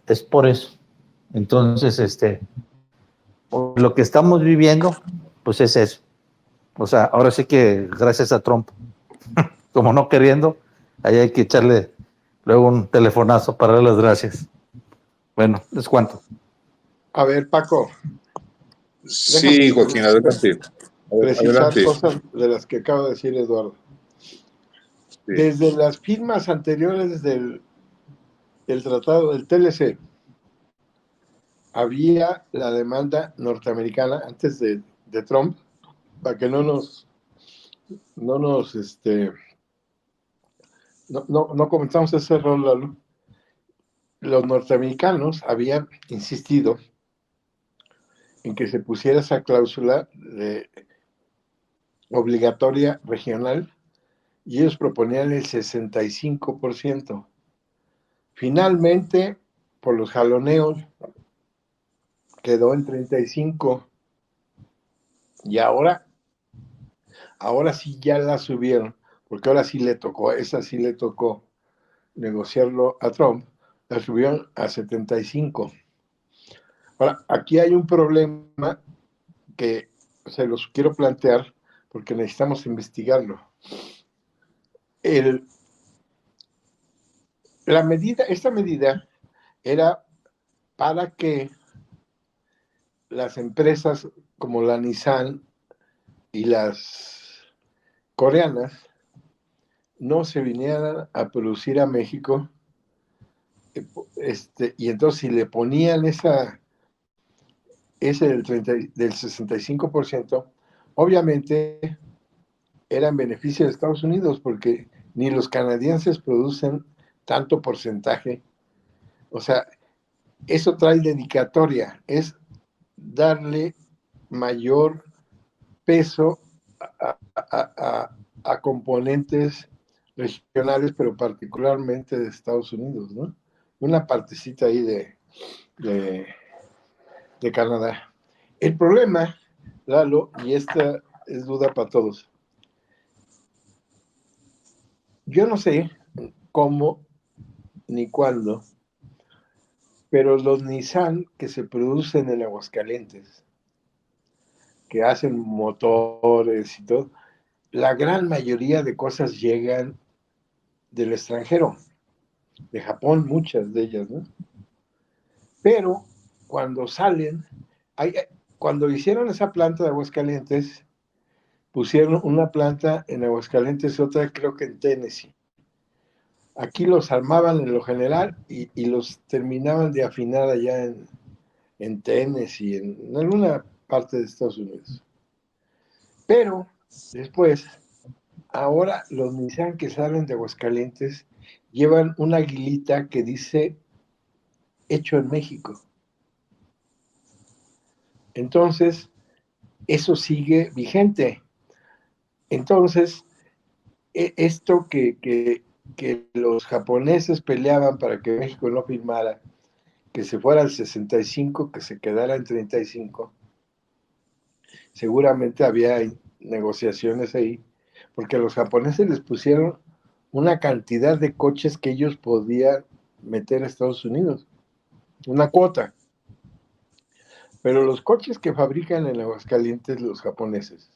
S3: Es por eso. Entonces, lo que estamos viviendo, pues es eso. O sea, ahora sí que gracias a Trump, como no queriendo, ahí hay que echarle luego un telefonazo para dar las gracias. Bueno, les cuento.
S5: A ver, Paco.
S1: Sí, Joaquín, adelante.
S5: Precisar
S1: Adelante.
S5: cosas de las que acaba de decir Eduardo. Sí. Desde las firmas anteriores del tratado del TLC, había la demanda norteamericana antes de Trump, para que no cometamos ese error, Lalo. Los norteamericanos habían insistido en que se pusiera esa cláusula obligatoria regional y ellos proponían el 65%. Finalmente, por los jaloneos, quedó en 35%. Y ahora sí ya la subieron, porque ahora sí le tocó, esa sí le tocó negociarlo a Trump, la subieron a 75%. Ahora, aquí hay un problema que se los quiero plantear porque necesitamos investigarlo. Esta medida era para que las empresas como la Nissan y las coreanas no se vinieran a producir a México, y entonces si le ponían ese del 65%, obviamente era en beneficio de Estados Unidos, porque ni los canadienses producen tanto porcentaje. O sea, eso trae dedicatoria, es darle mayor peso a componentes regionales, pero particularmente de Estados Unidos, ¿no? Una partecita ahí de Canadá. El problema, Lalo, y esta es duda para todos, yo no sé cómo ni cuándo, pero los Nissan que se producen en Aguascalientes, que hacen motores y todo, la gran mayoría de cosas llegan del extranjero, de Japón, muchas de ellas, ¿no? Pero cuando salen, cuando hicieron esa planta de Aguascalientes, pusieron una planta en Aguascalientes, otra creo que en Tennessee. Aquí los armaban en lo general y los terminaban de afinar allá en Tennessee, en alguna parte de Estados Unidos. Pero después, ahora los Nissan que salen de Aguascalientes llevan una aguilita que dice hecho en México. Entonces, eso sigue vigente. Entonces, esto que los japoneses peleaban para que México no firmara, que se fuera al 65, que se quedara en 35, seguramente había negociaciones ahí, porque los japoneses les pusieron una cantidad de coches que ellos podían meter a Estados Unidos, una cuota. Pero los coches que fabrican en Aguascalientes los japoneses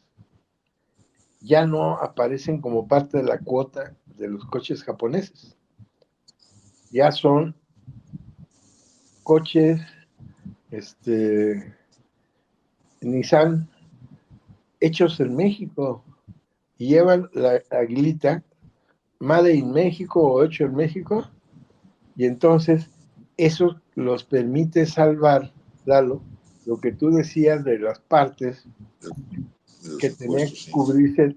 S5: ya no aparecen como parte de la cuota de los coches japoneses. Ya son coches Nissan hechos en México y llevan la aguilita Made in México o hecho en México, y entonces eso los permite salvar, Lalo, lo que tú decías de las partes que tenían que cubrirse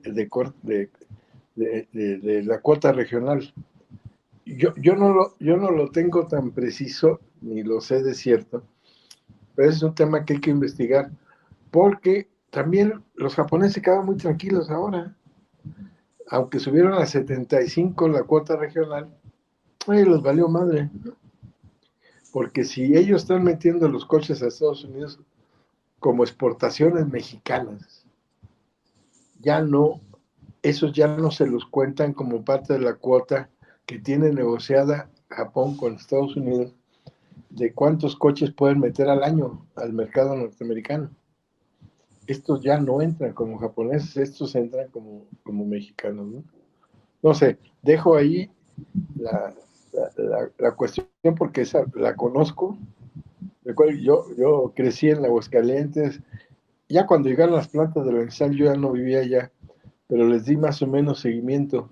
S5: de la cuota regional. Yo no lo tengo tan preciso, ni lo sé de cierto, pero es un tema que hay que investigar, porque también los japoneses quedaban muy tranquilos ahora, aunque subieron a 75 la cuota regional, los valió madre, porque si ellos están metiendo los coches a Estados Unidos como exportaciones mexicanas, esos ya no se los cuentan como parte de la cuota que tiene negociada Japón con Estados Unidos de cuántos coches pueden meter al año al mercado norteamericano. Estos ya no entran como japoneses, estos entran como mexicanos, ¿no? No sé, dejo ahí la cuestión porque esa la conozco. Recuerdo, yo crecí en Aguascalientes. Ya cuando llegaron las plantas de la Nissan, yo ya no vivía allá, pero les di más o menos seguimiento.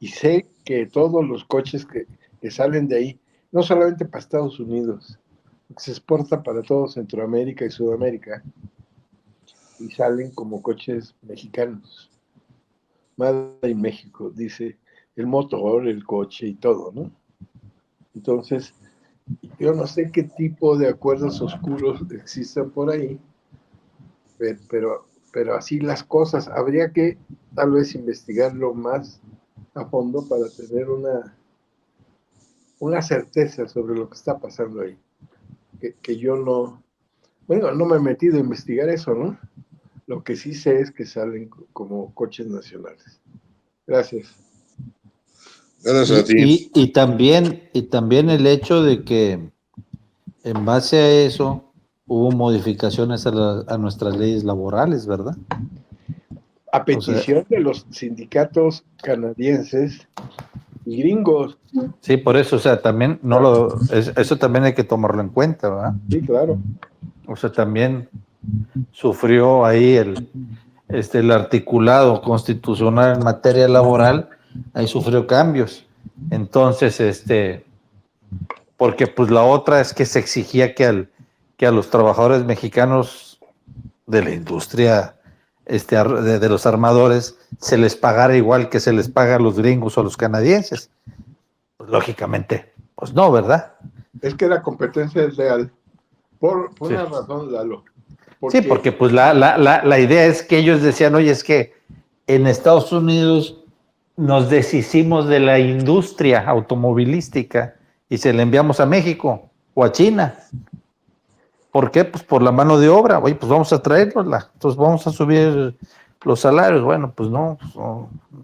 S5: Y sé que todos los coches que salen de ahí, no solamente para Estados Unidos, se exporta para todo Centroamérica y Sudamérica, y salen como coches mexicanos. Made in México, dice el motor, el coche y todo, ¿no? Entonces, yo no sé qué tipo de acuerdos oscuros existan por ahí, pero así las cosas. Habría que tal vez investigarlo más a fondo para tener una certeza sobre lo que está pasando ahí. Que yo no, bueno, no me he metido a investigar eso, ¿no? Lo que sí sé es que salen como coches nacionales. Gracias.
S1: Gracias a ti.
S3: Y también el hecho de que en base a eso hubo modificaciones a nuestras leyes laborales, ¿verdad?
S5: A petición de los sindicatos canadienses y gringos.
S3: Sí, por eso, o sea, también eso también hay que tomarlo en cuenta, ¿verdad?
S5: Sí, claro.
S3: O sea, también sufrió ahí el articulado constitucional en materia laboral, ahí sufrió cambios. Entonces, porque pues la otra es que se exigía que a los trabajadores mexicanos de la industria de los armadores se les pagara igual que se les paga a los gringos o a los canadienses. Pues lógicamente, pues no, ¿verdad?
S5: Es que la competencia es leal. Por
S3: Sí.
S5: una razón, Lalo.
S3: Sí, porque pues la idea es que ellos decían, oye, es que en Estados Unidos nos deshicimos de la industria automovilística y se la enviamos a México o a China. ¿Por qué? Pues por la mano de obra. Oye, pues vamos a traernosla. Entonces vamos a subir los salarios. Bueno, pues no,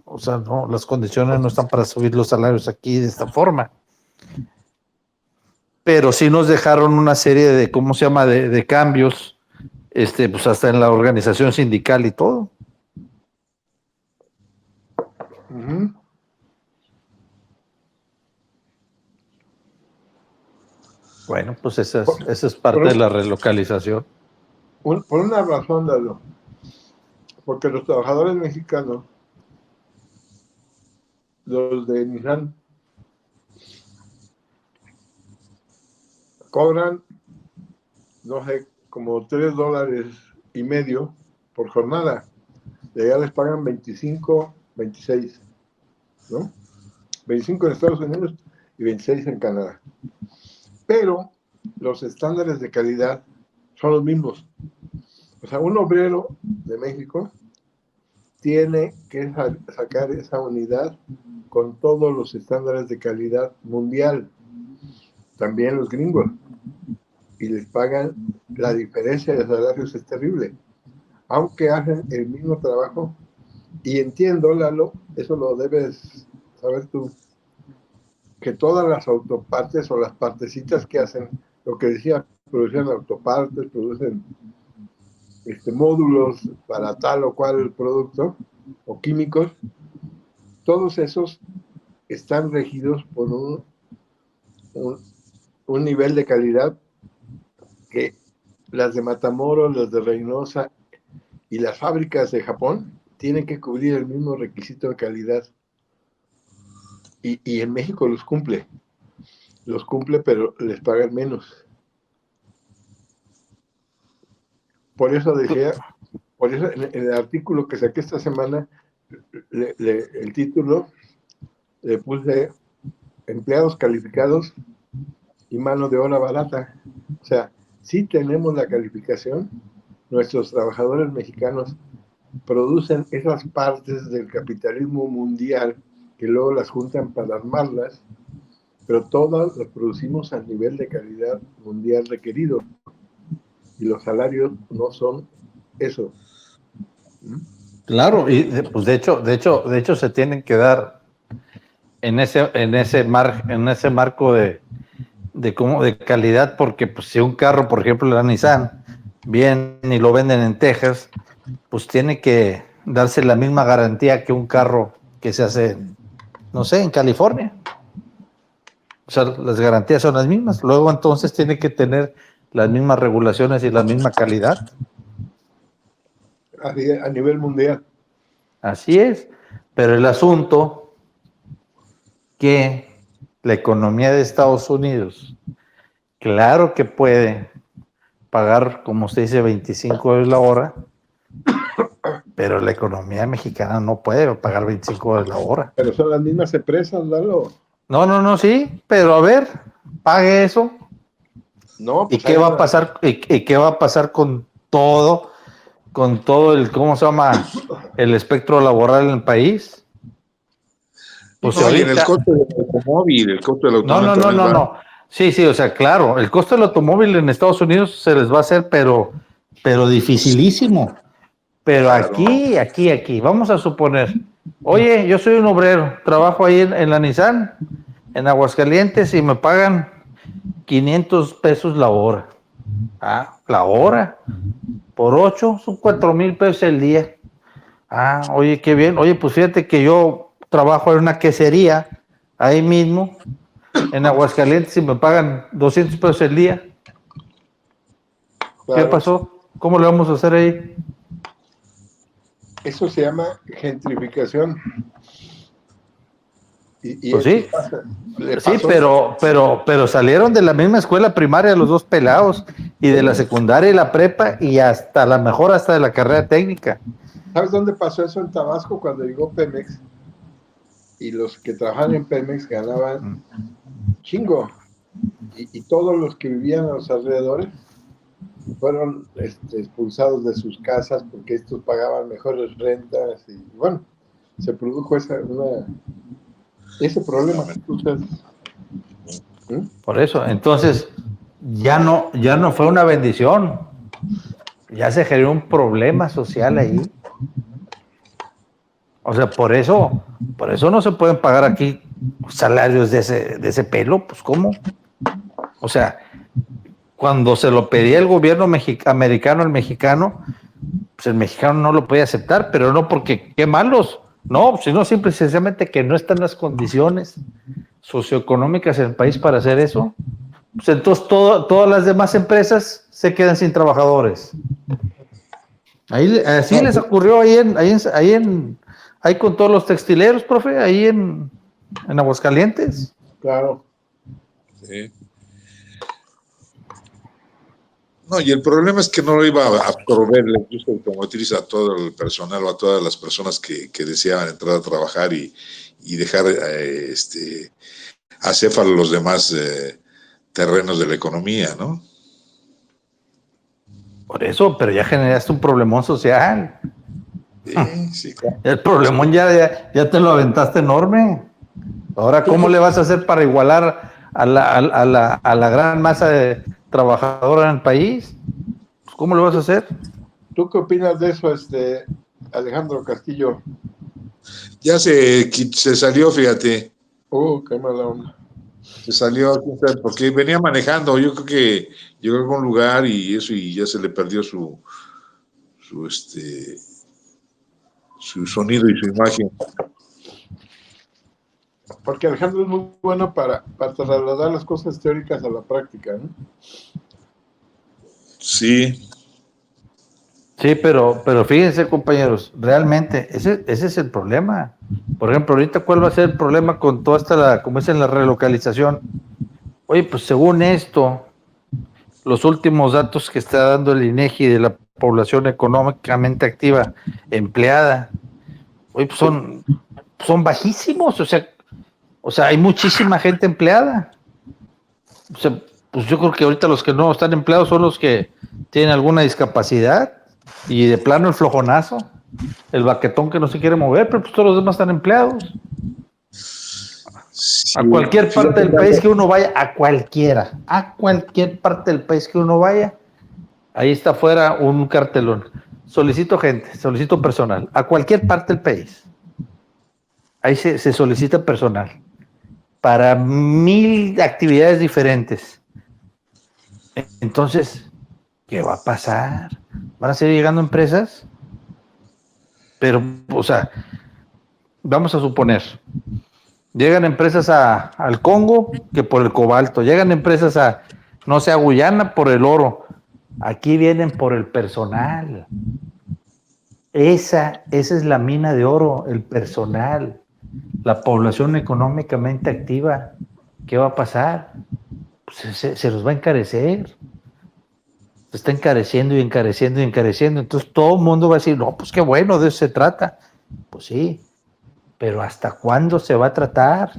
S3: o sea, no, las condiciones no están para subir los salarios aquí de esta forma. Pero sí nos dejaron una serie de, ¿cómo se llama?, de cambios, pues hasta en la organización sindical y todo.
S5: Uh-huh.
S3: Bueno, pues esa es parte de la relocalización.
S5: Por una razón, Lalo. Porque los trabajadores mexicanos, los de Nissan, cobran, no sé, como $3.50 por jornada. De allá les pagan 25, 26, ¿no? 25 en Estados Unidos y 26 en Canadá. Pero los estándares de calidad son los mismos. O sea, un obrero de México tiene que sacar esa unidad con todos los estándares de calidad mundial. También los gringos. Y les pagan, la diferencia de salarios es terrible. Aunque hacen el mismo trabajo. Y entiendo, Lalo, eso lo debes saber tú, que todas las autopartes o las partecitas que hacen, lo que decía, producen autopartes, producen módulos para tal o cual producto, o químicos, todos esos están regidos por un nivel de calidad que las de Matamoros, las de Reynosa y las fábricas de Japón tienen que cubrir el mismo requisito de calidad. Y en México los cumple, pero les pagan menos. Por eso decía, en el artículo que saqué esta semana, el título le puse empleados calificados y mano de obra barata. O sea, sí tenemos la calificación, nuestros trabajadores mexicanos producen esas partes del capitalismo mundial que luego las juntan para armarlas, pero todas las producimos al nivel de calidad mundial requerido y los salarios no son eso.
S3: Claro, y pues de hecho se tienen que dar en ese marco de calidad, porque pues si un carro, por ejemplo, la Nissan, viene y lo venden en Texas, pues tiene que darse la misma garantía que un carro que se hace, no sé, en California. O sea, las garantías son las mismas. Luego entonces tiene que tener las mismas regulaciones y la misma calidad.
S5: Así a nivel mundial.
S3: Así es. Pero el asunto que la economía de Estados Unidos, claro que puede pagar, como usted dice, $25 la hora, pero la economía mexicana no puede pagar $25 la hora.
S5: Pero son las mismas empresas, Lalo.
S3: No, sí, pero a ver, pague eso.
S5: No,
S3: pues ¿Y qué va a pasar? ¿Y qué va a pasar con todo con todo el, ¿cómo se llama? El espectro laboral en el país. Pues
S1: No, y en el
S3: ahorita,
S1: costo del automóvil, el costo del
S3: no,
S1: automóvil
S3: no, no,
S1: también
S3: no,
S1: va.
S3: no. Sí, sí, o sea, claro, el costo del automóvil en Estados Unidos se les va a hacer, pero dificilísimo. Pero
S1: Claro.
S3: aquí, vamos a suponer, oye, yo soy un obrero, trabajo ahí en la Nissan, en Aguascalientes, y me pagan 500 pesos la hora. Ah, la hora. Por 8 son 4,000 pesos el día. Ah, oye, qué bien. Oye, pues fíjate que yo trabajo en una quesería, ahí mismo, en Aguascalientes, y me pagan 200 pesos el día. ¿Qué
S5: Claro,
S3: pasó? ¿Cómo le vamos a hacer ahí?
S5: eso se llama gentrificación. Y
S3: Pues
S5: eso
S3: sí,
S5: pasa. Le
S3: sí,
S5: pasó.
S3: pero salieron de la misma escuela primaria los dos pelados, y de la secundaria y la prepa, y hasta la mejor, hasta de la carrera técnica.
S5: ¿Sabes dónde pasó eso? En Tabasco, cuando llegó Pemex, y los que trabajaban en Pemex ganaban chingo. Y todos los que vivían a los alrededores fueron expulsados de sus casas porque estos pagaban mejores rentas. Y bueno, se produjo ese problema. ¿Mm?
S3: Por eso, entonces, ya no fue una bendición, ya se generó un problema social ahí. O sea, por eso no se pueden pagar aquí salarios de ese pelo, pues ¿cómo? O sea, cuando se lo pedía el gobierno americano al mexicano, pues el mexicano no lo podía aceptar, pero no porque qué malos, no, sino simple y sencillamente que no están las condiciones socioeconómicas en el país para hacer eso. Pues entonces todas las demás empresas se quedan sin trabajadores. Así les ocurrió ahí con todos los textileros, profe, ahí en Aguascalientes.
S5: Claro.
S1: Sí. No, y el problema es que no lo iba a absorber la industria automotriz a todo el personal o a todas las personas que deseaban entrar a trabajar y dejar acéfalo los demás terrenos de la economía, ¿no?
S3: Por eso, pero ya generaste un problemón social.
S1: Sí, sí, claro.
S3: El problemón ya te lo aventaste enorme. Ahora, ¿cómo le vas a hacer para igualar a la gran masa de trabajadora en el país? Pues, ¿cómo lo vas a hacer?
S5: ¿Tú qué opinas de eso, Alejandro Castillo?
S1: Ya se salió, fíjate.
S5: Qué mala onda.
S1: Se salió, porque venía manejando. Yo creo que llegó a algún lugar y eso, y ya se le perdió su sonido y su imagen.
S5: Porque Alejandro es muy bueno para trasladar las cosas teóricas a la práctica, ¿no?
S1: Sí.
S3: Sí, pero fíjense, compañeros, realmente ese es el problema. Por ejemplo, ahorita, ¿cuál va a ser el problema con toda como es en la relocalización? Oye, pues según esto, los últimos datos que está dando el INEGI de la población económicamente activa empleada, oye, pues son bajísimos, o sea, hay muchísima gente empleada. O sea, pues yo creo que ahorita los que no están empleados son los que tienen alguna discapacidad y de plano el flojonazo, el baquetón que no se quiere mover, pero pues todos los demás están empleados.
S1: Sí,
S3: A cualquier parte del país que uno vaya, a cualquier parte del país que uno vaya, ahí está afuera un cartelón. Solicito gente, solicito personal, a cualquier parte del país. Ahí se solicita personal para 1000 actividades diferentes. Entonces, ¿qué va a pasar? ¿Van a seguir llegando empresas? Pero, o sea, vamos a suponer, llegan empresas al Congo que por el cobalto, llegan empresas a Guyana por el oro. Aquí vienen por el personal. Esa es la mina de oro, el personal, la población económicamente activa. ¿Qué va a pasar? Pues se los va a encarecer. Se está encareciendo y encareciendo y encareciendo. Entonces todo el mundo va a decir, no, pues qué bueno, de eso se trata. Pues sí, pero ¿hasta cuándo se va a tratar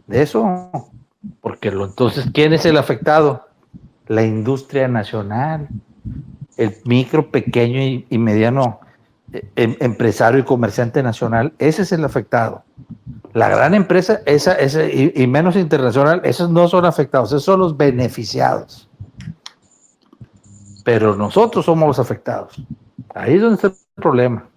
S3: de eso? Porque entonces, ¿quién es el afectado? La industria nacional. el micro, pequeño y mediano empresario y comerciante nacional, ese es el afectado. La gran empresa, esa y menos internacional, esos no son afectados, esos son los beneficiados. Pero nosotros somos los afectados. Ahí es donde está el problema.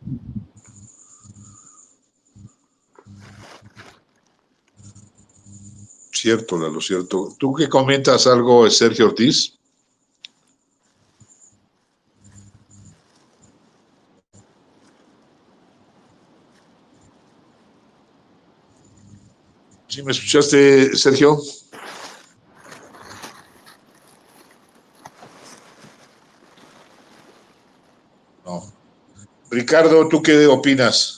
S1: Cierto, Lalo, cierto. ¿Tú qué comentas algo, Sergio Ortiz? ¿Sí me escuchaste, Sergio? No. Ricardo, ¿tú qué opinas?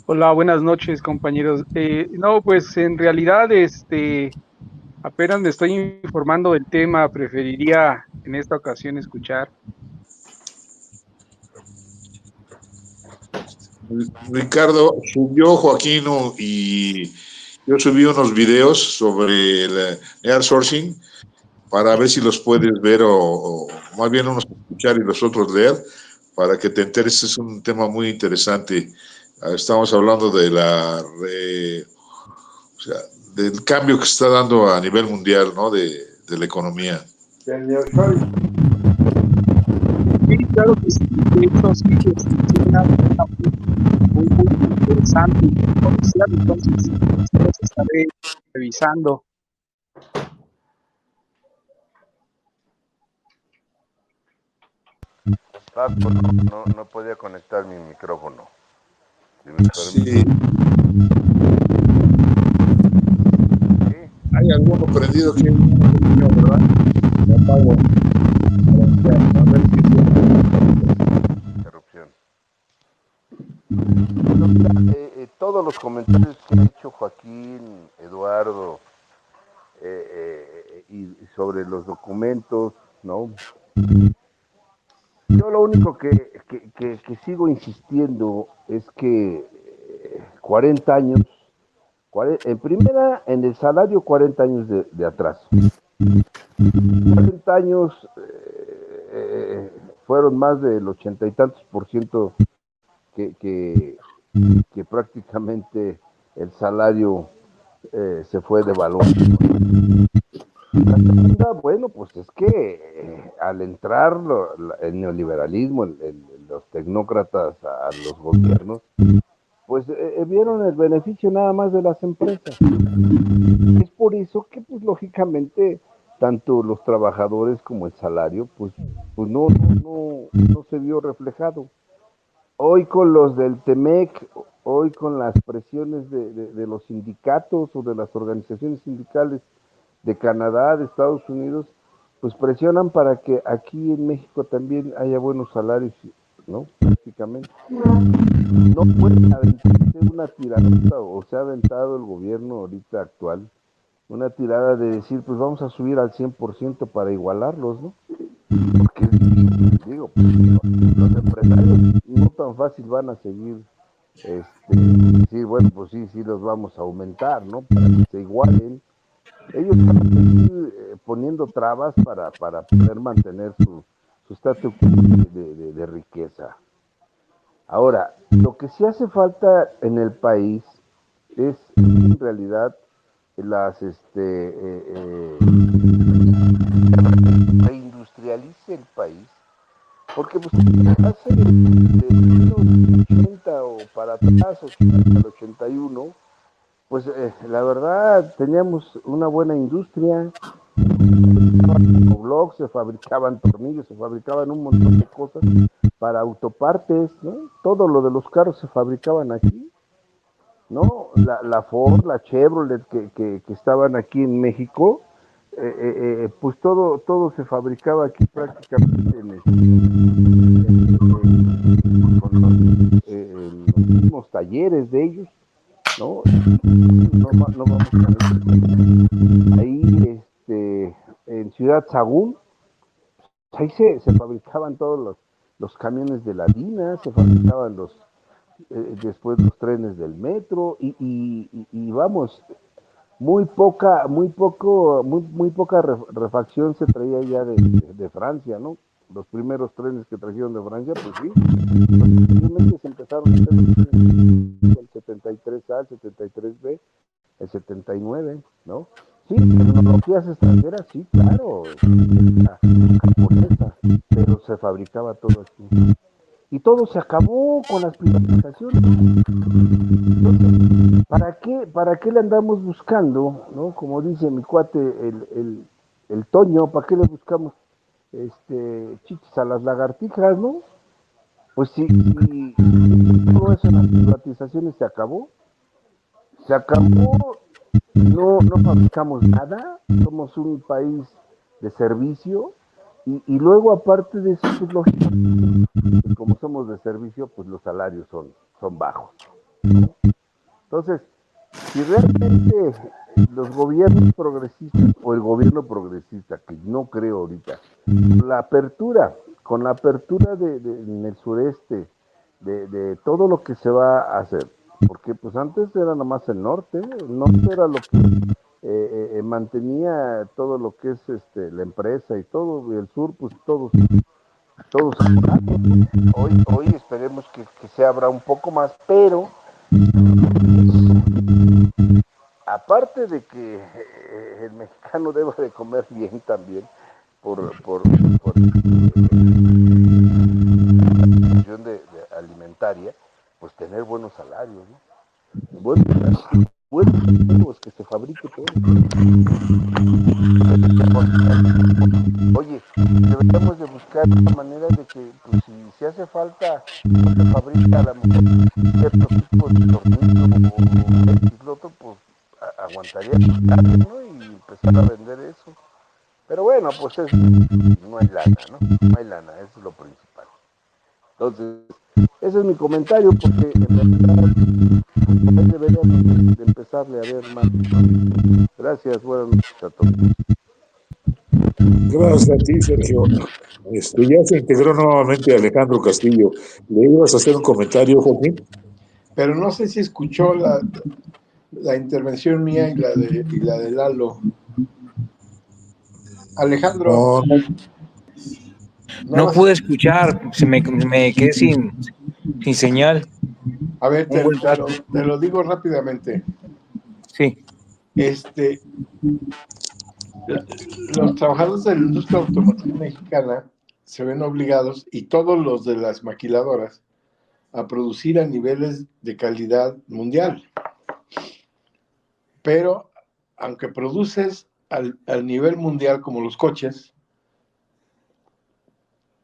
S6: Hola, buenas noches, compañeros. No, pues en realidad, apenas me estoy informando del tema. Preferiría en esta ocasión escuchar.
S1: Ricardo, subió Joaquín y yo subí unos videos sobre el air sourcing para ver si los puedes ver o más bien unos escuchar y los otros leer para que te enteres. Es un tema muy interesante. Estamos hablando de o sea, del cambio que se está dando a nivel mundial, ¿no? De la economía.
S5: Del nearshoring.
S6: Sí, claro que sí. De hecho, sí, es una muy, muy interesante y comercial. Entonces, los estaré revisando.
S7: Paco, no podía conectar mi micrófono. Si me
S1: Sí.
S7: Sí,
S1: Hay alguno prendido que ¿verdad? Lo apago. A ver si
S7: interrupción. Bueno, mira, todos los comentarios que ha hecho Joaquín, Eduardo, y sobre los documentos, ¿no? Yo lo único que sigo insistiendo es que 40 años, en primera, en el salario 40 años de atraso. 40 años fueron más del 80 y tantos por ciento que, que, que prácticamente el salario se fue de valor. La segunda, bueno, pues es que al entrar el neoliberalismo, los tecnócratas a los gobiernos, pues vieron el beneficio nada más de las empresas. Es por eso que, pues lógicamente, tanto los trabajadores como el salario, pues no se vio reflejado. Hoy con los del TEMEC, hoy con las presiones de los sindicatos o de las organizaciones sindicales de Canadá, de Estados Unidos, pues presionan para que aquí en México también haya buenos salarios, ¿no? Prácticamente. No puede aventarse una tirada, o se ha aventado el gobierno ahorita actual, una tirada de decir, pues vamos a subir al 100% para igualarlos, ¿no? Porque digo, pues, los empresarios no tan fácil van a seguir, sí, bueno, pues sí los vamos a aumentar, ¿no? Para que se igualen. Ellos van a seguir poniendo trabas para poder mantener su estatus de riqueza. Ahora, lo que sí hace falta en el país es en realidad las reindustrialice el país, porque pues hace de los 80 o para atrás, 80 al 81, pues la verdad teníamos una buena industria, blogs, se fabricaban tornillos, se fabricaban un montón de cosas para autopartes, ¿no? Todo lo de los carros se fabricaban aquí, ¿no? La Ford, la Chevrolet que estaban aquí en México, pues todo se fabricaba aquí prácticamente en los mismos talleres de ellos, ¿no? No vamos a ahí, en Ciudad Sagún, ahí se fabricaban todos los camiones de la DINA, se fabricaban después los trenes del metro y vamos, muy poca refacción se traía ya de Francia, ¿no? Los primeros trenes que trajeron de Francia, pues sí, posiblemente se empezaron a hacer el 73A, el 73B, el 79, ¿no? Sí, tecnologías extranjeras, sí, claro, japonesa, pero se fabricaba todo aquí. Y todo se acabó con las privatizaciones. Entonces, para qué le andamos buscando, ¿no? Como dice mi cuate, el Toño, ¿para qué le buscamos chichis a las lagartijas, ¿no? Pues sí, todo eso en las privatizaciones se acabó, no fabricamos nada, somos un país de servicio y luego aparte de eso, pues lógico, pues como somos de servicio, pues los salarios son bajos. ¿No? Entonces, si realmente los gobiernos progresistas o el gobierno progresista, que no creo ahorita, con la apertura en el sureste de todo lo que se va a hacer, porque pues antes era nada más el norte era lo que mantenía todo lo que es la empresa y todo, y el sur pues todos hoy esperemos que se abra un poco más, pero aparte de que el mexicano debe de comer bien también por alimentaria, pues tener buenos salarios, ¿no? Buenos que se fabrique todo. Oye, deberíamos de buscar una manera de que, pues si hace falta, no se fabrica a lo mejor cierto tipo de tornillo o X loto, pues aguantaría el ¿no? Y empezar a vender eso. Pero bueno, pues no hay lana, ¿no? No hay lana, eso es lo principal. Entonces, ese es mi comentario porque en realidad pues, deberíamos de empezarle a ver más. Gracias, buenas noches a todos.
S1: Gracias a ti, Sergio. Ya se integró nuevamente Alejandro Castillo. ¿Le ibas a hacer un comentario, Joaquín?
S5: Pero no sé si escuchó la intervención mía y la de Lalo. Alejandro,
S1: No,
S2: No pude escuchar, me quedé sin señal
S5: a ver,
S2: un buen rato.
S5: te lo digo rápidamente.
S2: Sí,
S5: Los trabajadores de la industria automotriz mexicana se ven obligados, y todos los de las maquiladoras, a producir a niveles de calidad mundial. Pero, aunque produces al nivel mundial como los coches,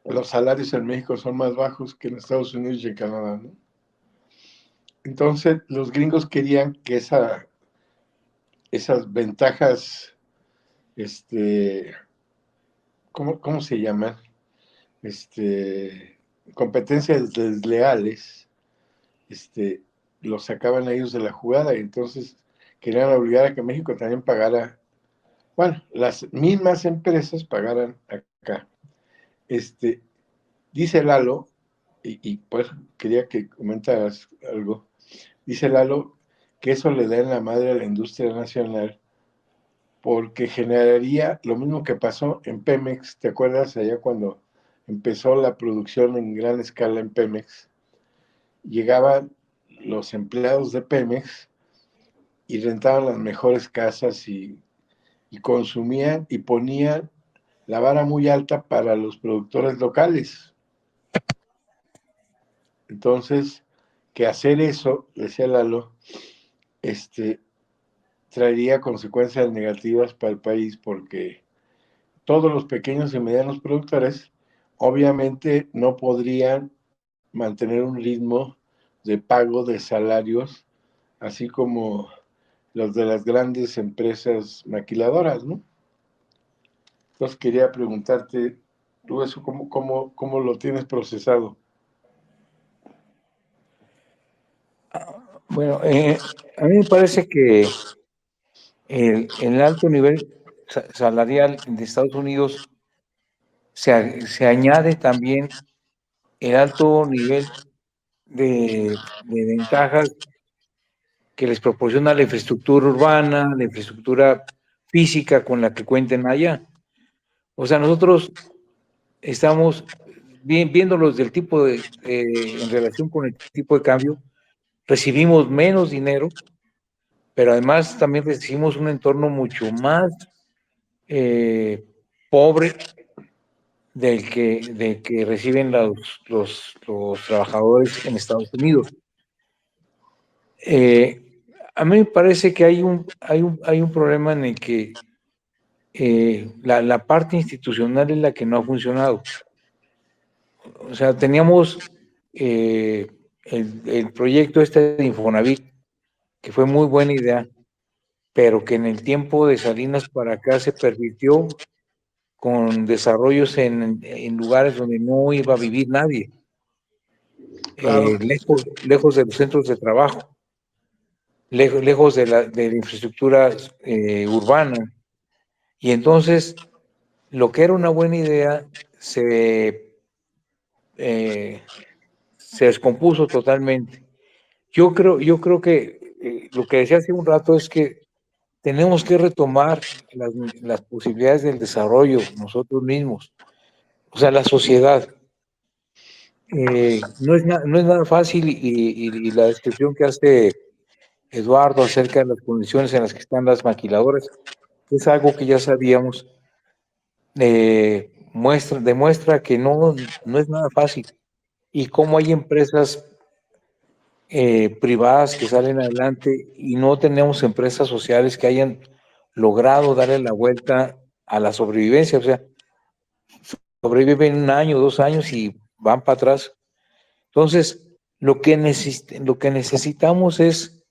S5: los salarios en México son más bajos que en Estados Unidos y en Canadá, ¿no? Entonces, los gringos querían que esas ventajas, ¿cómo se llaman? Competencias desleales, los sacaban a ellos de la jugada, y entonces querían obligar a que México también pagara, bueno, las mismas empresas pagaran acá. Dice Lalo, y pues quería que comentaras algo, dice Lalo que eso le da en la madre a la industria nacional porque generaría lo mismo que pasó en Pemex. ¿Te acuerdas allá cuando empezó la producción en gran escala en Pemex? Llegaban los empleados de Pemex y rentaban las mejores casas y consumían y ponían la vara muy alta para los productores locales. Entonces, que hacer eso, decía Lalo, traería consecuencias negativas para el país porque todos los pequeños y medianos productores obviamente no podrían mantener un ritmo de pago de salarios así como los de las grandes empresas maquiladoras, ¿no? Entonces quería preguntarte, ¿tú eso cómo lo tienes procesado?
S2: bueno, a mí me parece que el alto nivel salarial de Estados Unidos se añade también el alto nivel de ventajas que les proporciona la infraestructura urbana, la infraestructura física con la que cuenten allá. O sea, nosotros estamos viéndolos del tipo de, en relación con el tipo de cambio, recibimos menos dinero, pero además también recibimos un entorno mucho más pobre del que reciben los trabajadores en Estados Unidos. A mí me parece que hay un problema en el que la parte institucional es la que no ha funcionado. O sea, teníamos el proyecto este de Infonavit, que fue muy buena idea, pero que en el tiempo de Salinas para acá se pervirtió con desarrollos en lugares donde no iba a vivir nadie,
S1: Claro.
S2: lejos de los centros de trabajo, lejos de la infraestructura urbana. Y entonces, lo que era una buena idea se descompuso totalmente. Yo creo que lo que decía hace un rato es que tenemos que retomar las posibilidades del desarrollo nosotros mismos, o sea, la sociedad. No es nada fácil y la descripción que hace Eduardo acerca de las condiciones en las que están las maquiladoras es algo que ya sabíamos, demuestra que no es nada fácil y cómo hay empresas privadas que salen adelante y no tenemos empresas sociales que hayan logrado darle la vuelta a la sobrevivencia, o sea, sobreviven 1 año, 2 años y van para atrás. Entonces, lo que necesitamos es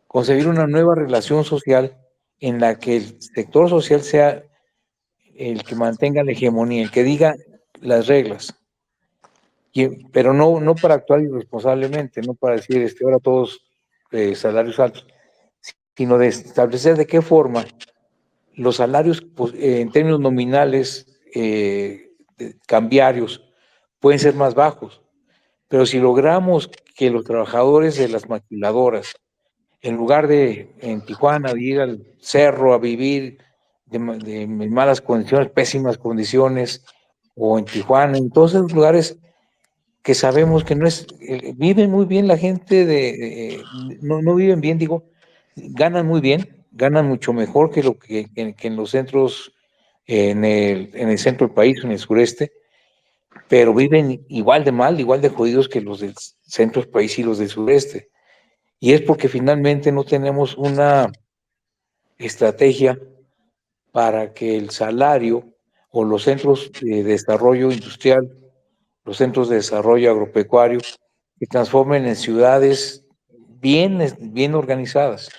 S2: concebir una nueva relación social en la que el sector social sea el que mantenga la hegemonía, el que diga las reglas, pero no para actuar irresponsablemente, no para decir ahora todos salarios altos, sino de establecer de qué forma los salarios pues, en términos nominales cambiarios pueden ser más bajos, pero si logramos que los trabajadores de las maquiladoras, en lugar de en Tijuana de ir al cerro a vivir de malas condiciones, pésimas condiciones, o en Tijuana, en todos esos lugares que sabemos que no es, viven muy bien la gente no viven bien, digo, ganan muy bien, ganan mucho mejor que lo que en los centros, en el centro del país, en el sureste, pero viven igual de mal, igual de jodidos que los del centro del país y los del sureste. Y es porque finalmente no tenemos una estrategia para que el salario o los centros de desarrollo industrial, los centros de desarrollo agropecuario, se transformen en ciudades bien organizadas.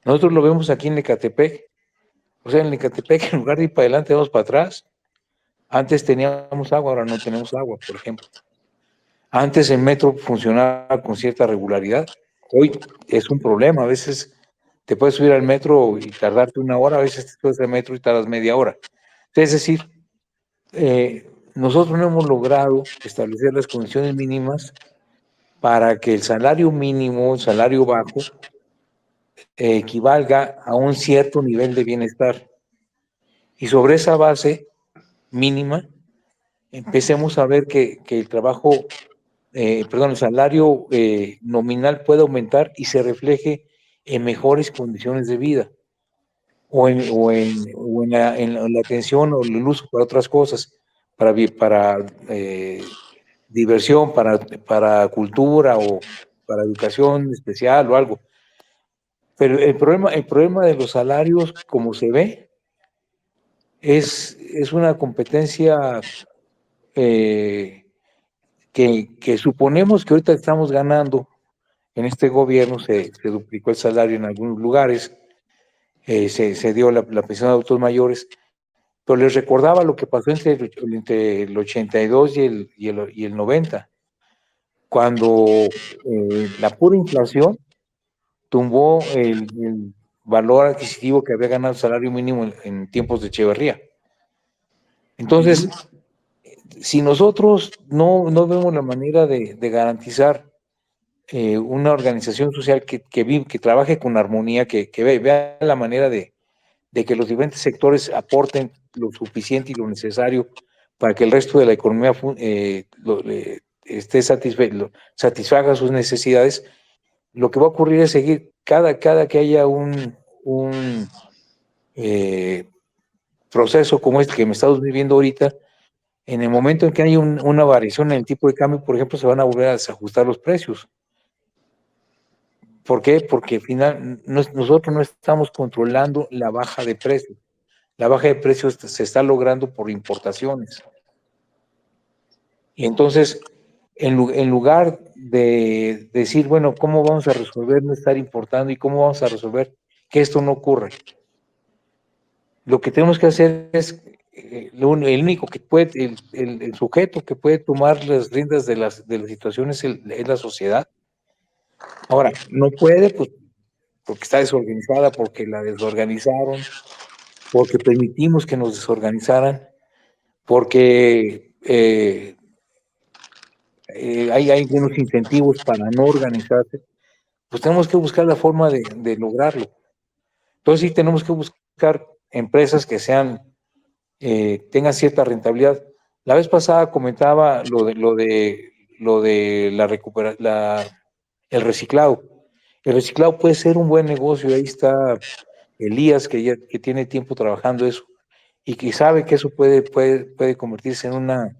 S2: Nosotros lo vemos aquí en Ecatepec. O sea, en Ecatepec, en lugar de ir para adelante, vamos para atrás. Antes teníamos agua, ahora no tenemos agua, por ejemplo. Antes el metro funcionaba con cierta regularidad. Hoy es un problema. A veces te puedes subir al metro y tardarte 1 hora, a veces te subes al metro y tardas media hora. Es decir, nosotros no hemos logrado establecer las condiciones mínimas para que el salario mínimo, el salario bajo, equivalga a un cierto nivel de bienestar. Y sobre esa base mínima, empecemos a ver que el trabajo, el salario nominal puede aumentar y se refleje en mejores condiciones de vida o en la atención o el uso para otras cosas, para diversión, para cultura o para educación especial o algo. Pero el problema de los salarios, como se ve, es una competencia que suponemos que ahorita estamos ganando. En este gobierno se duplicó el salario en algunos lugares, se dio la pensión de adultos mayores, pero les recordaba lo que pasó entre el 82 y el 90, cuando la pura inflación tumbó el valor adquisitivo que había ganado el salario mínimo en tiempos de Echeverría. Entonces, si nosotros no vemos la manera de garantizar una organización social que trabaje con armonía, que vea la manera de que los diferentes sectores aporten lo suficiente y lo necesario para que el resto de la economía satisfaga sus necesidades. Lo que va a ocurrir es seguir cada que haya un proceso como este que me estamos viviendo ahorita. En el momento en que hay una variación en el tipo de cambio, por ejemplo, se van a volver a desajustar los precios. ¿Por qué? Porque al final nosotros no estamos controlando la baja de precios. La baja de precios se está logrando por importaciones. Y entonces, en lugar de decir, bueno, ¿cómo vamos a resolver no estar importando y cómo vamos a resolver que esto no ocurra? Lo que tenemos que hacer es, el único que puede, el sujeto que puede tomar las riendas de las situaciones es la sociedad. Ahora, no puede, pues, porque está desorganizada, porque la desorganizaron, porque permitimos que nos desorganizaran, porque hay algunos incentivos para no organizarse, pues tenemos que buscar la forma de lograrlo. Entonces sí tenemos que buscar empresas que sean, tengan cierta rentabilidad. La vez pasada comentaba lo de el reciclado. El reciclado puede ser un buen negocio, ahí está Elías, que tiene tiempo trabajando eso, y que sabe que eso puede convertirse en una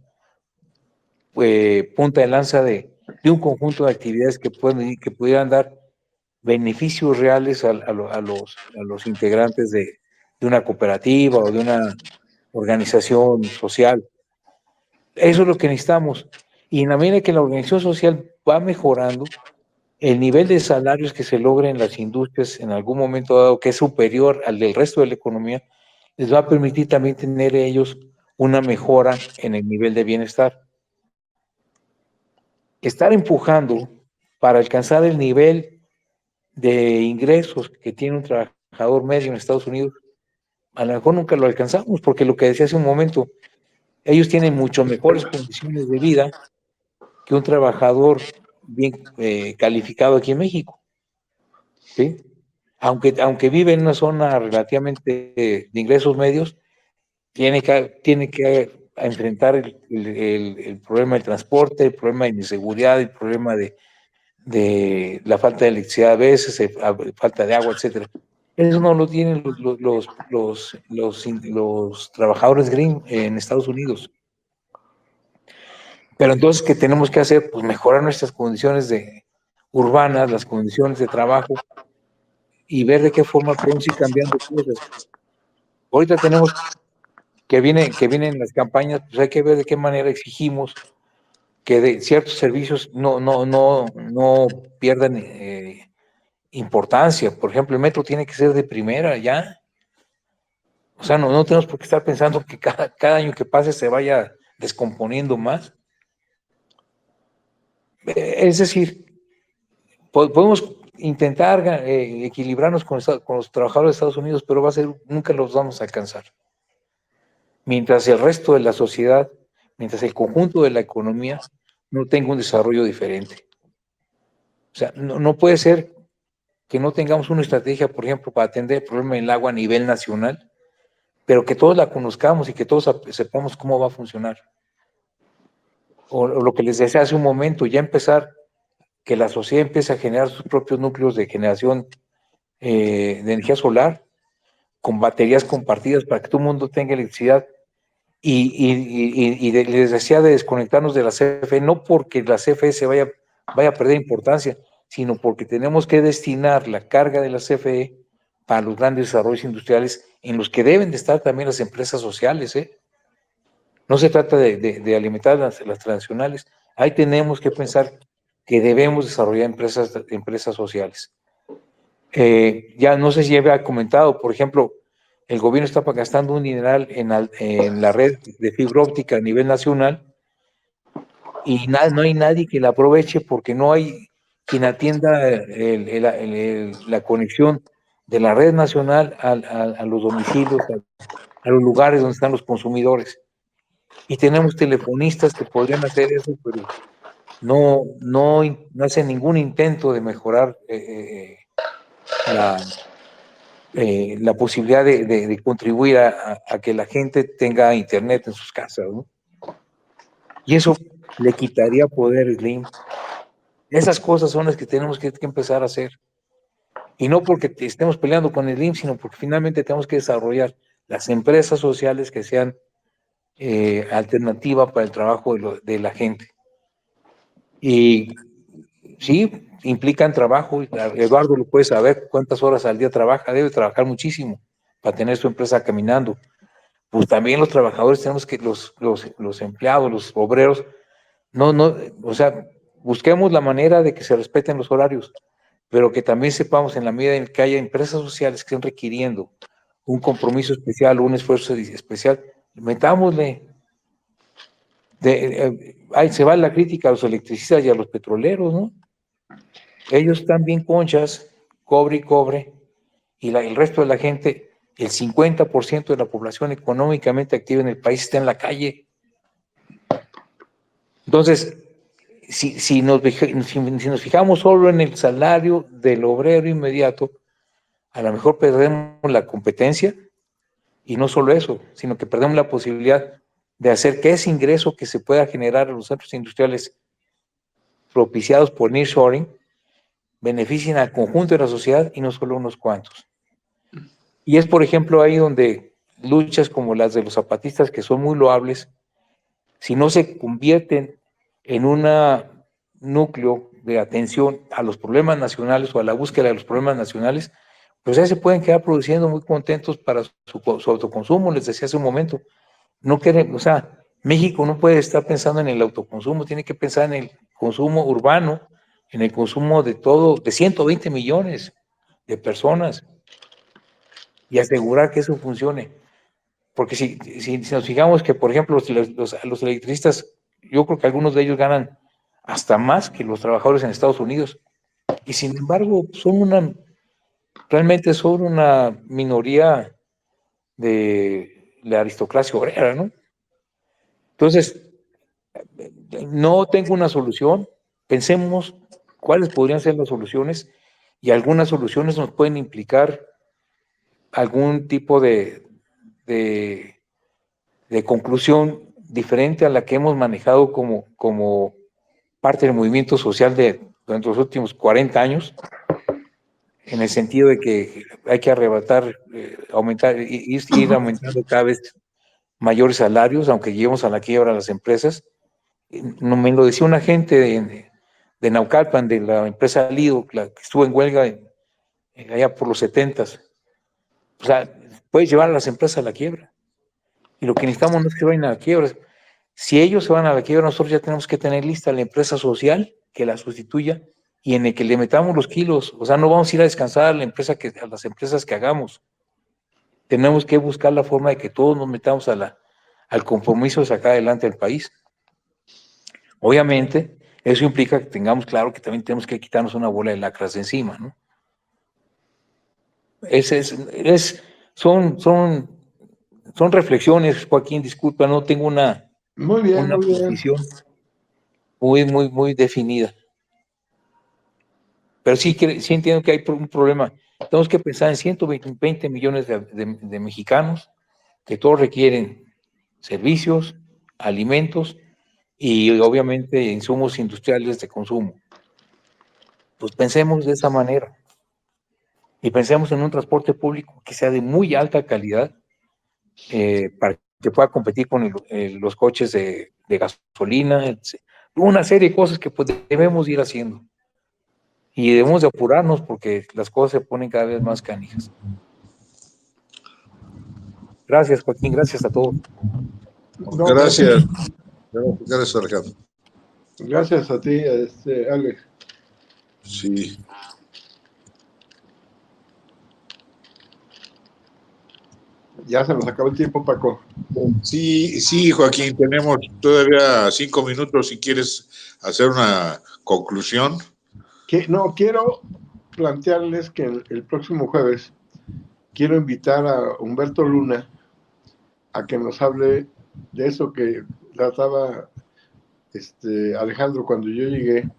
S2: punta de lanza de un conjunto de actividades que pudieran dar beneficios reales a los integrantes de una cooperativa o de una organización social. Eso es lo que necesitamos. Y en la medida que la organización social va mejorando, el nivel de salarios que se logra en las industrias en algún momento dado, que es superior al del resto de la economía, les va a permitir también tener ellos una mejora en el nivel de bienestar. Estar empujando para alcanzar el nivel de ingresos que tiene un trabajador medio en Estados Unidos, a lo mejor nunca lo alcanzamos, porque lo que decía hace un momento, ellos tienen mucho mejores condiciones de vida que un trabajador bien calificado aquí en México, ¿sí? Aunque vive en una zona relativamente de ingresos medios, tiene que enfrentar el problema del transporte, el problema de inseguridad, el problema de la falta de electricidad a veces, falta de agua, etcétera. Eso no lo tienen los trabajadores green en Estados Unidos. Pero entonces, ¿qué tenemos que hacer? Pues mejorar nuestras condiciones urbanas, las condiciones de trabajo, y ver de qué forma podemos ir cambiando cosas. Ahorita tenemos que vienen las campañas, pues hay que ver de qué manera exigimos que de ciertos servicios no pierdan importancia. Por ejemplo, el metro tiene que ser de primera ya. O sea, no tenemos por qué estar pensando que cada año que pase se vaya descomponiendo más. Es decir, podemos intentar equilibrarnos con los trabajadores de Estados Unidos, pero nunca los vamos a alcanzar. Mientras el resto de la sociedad, mientras el conjunto de la economía no tenga un desarrollo diferente. O sea, no puede ser que no tengamos una estrategia, por ejemplo, para atender el problema del agua a nivel nacional, pero que todos la conozcamos y que todos sepamos cómo va a funcionar. O lo que les decía hace un momento, ya empezar que la sociedad empiece a generar sus propios núcleos de generación de energía solar con baterías compartidas para que todo el mundo tenga electricidad. Y les decía de desconectarnos de la CFE, no porque la CFE se vaya a perder importancia, sino porque tenemos que destinar la carga de la CFE para los grandes desarrollos industriales en los que deben de estar también las empresas sociales, ¿eh? No se trata de alimentar las transnacionales. Ahí tenemos que pensar que debemos desarrollar empresas sociales. Ya no sé si ya había comentado, por ejemplo, el gobierno está gastando un dineral en la red de fibra óptica a nivel nacional y no hay nadie que la aproveche porque no hay quien atienda la conexión de la red nacional a los domicilios, a los lugares donde están los consumidores. Y tenemos telefonistas que podrían hacer eso, pero no hace ningún intento de mejorar la posibilidad de contribuir a que la gente tenga internet en sus casas, ¿no? Y eso le quitaría poder al Slim. Esas cosas son las que tenemos que empezar a hacer. Y no porque estemos peleando con el IMSS, sino porque finalmente tenemos que desarrollar las empresas sociales que sean alternativa para el trabajo de la gente. Y sí, implican trabajo. Eduardo lo puede saber cuántas horas al día trabaja, debe trabajar muchísimo para tener su empresa caminando. Pues también los trabajadores tenemos que, los empleados, los obreros, o sea, busquemos la manera de que se respeten los horarios, pero que también sepamos en la medida en que haya empresas sociales que estén requiriendo un compromiso especial, un esfuerzo especial, metámosle. Ahí se va la crítica a los electricistas y a los petroleros, ¿no? Ellos están bien conchas, cobre y cobre, y el resto de la gente, el 50% de la población económicamente activa en el país está en la calle. Entonces, si nos fijamos solo en el salario del obrero inmediato, a lo mejor perdemos la competencia, y no solo eso, sino que perdemos la posibilidad de hacer que ese ingreso que se pueda generar en los centros industriales propiciados por nearshoring beneficien al conjunto de la sociedad y no solo unos cuantos. Y es, por ejemplo, ahí donde luchas como las de los zapatistas, que son muy loables, si no se convierten en un núcleo de atención a los problemas nacionales o a la búsqueda de los problemas nacionales, pues ya se pueden quedar produciendo muy contentos para su autoconsumo, les decía hace un momento. No quieren, o sea, México no puede estar pensando en el autoconsumo, tiene que pensar en el consumo urbano, en el consumo de todo, de 120 millones de personas, y asegurar que eso funcione. Porque si nos fijamos que, por ejemplo, los electricistas, yo creo que algunos de ellos ganan hasta más que los trabajadores en Estados Unidos, y sin embargo realmente son una minoría de la aristocracia obrera, ¿no? Entonces, no tengo una solución, pensemos cuáles podrían ser las soluciones, y algunas soluciones nos pueden implicar algún tipo de conclusión diferente a la que hemos manejado como parte del movimiento social durante los últimos 40 años, en el sentido de que hay que arrebatar, aumentar, ir aumentando cada vez mayores salarios, aunque lleguemos a la quiebra a las empresas. Me lo decía un agente de Naucalpan, de la empresa Lido, que estuvo en huelga allá por los 70s. O sea, puede llevar a las empresas a la quiebra. Y lo que necesitamos no es que vayan a la quiebra. Si ellos se van a la quiebra, nosotros ya tenemos que tener lista la empresa social que la sustituya y en el que le metamos los kilos. O sea, no vamos a ir a descansar a las empresas que hagamos. Tenemos que buscar la forma de que todos nos metamos al compromiso de sacar adelante el país. Obviamente, eso implica que tengamos claro que también tenemos que quitarnos una bola de lacras de encima, ¿no? Son reflexiones, Joaquín, disculpa, no tengo una posición muy definida. Pero sí entiendo que hay un problema. Tenemos que pensar en 120 millones de mexicanos que todos requieren servicios, alimentos y obviamente insumos industriales de consumo. Pues pensemos de esa manera y pensemos en un transporte público que sea de muy alta calidad para que pueda competir con los coches de gasolina, una serie de cosas que pues, debemos ir haciendo y debemos de apurarnos porque las cosas se ponen cada vez más canijas. Gracias, Joaquín, gracias a todos.
S1: No, gracias. Gracias, Alejandro.
S5: Gracias a ti, Alex.
S1: Sí.
S5: Ya se nos acabó el tiempo, Paco.
S1: Sí, Joaquín, tenemos todavía 5 minutos si quieres hacer una conclusión.
S5: Quiero plantearles que el próximo jueves quiero invitar a Humberto Luna a que nos hable de eso que trataba Alejandro, cuando yo llegué,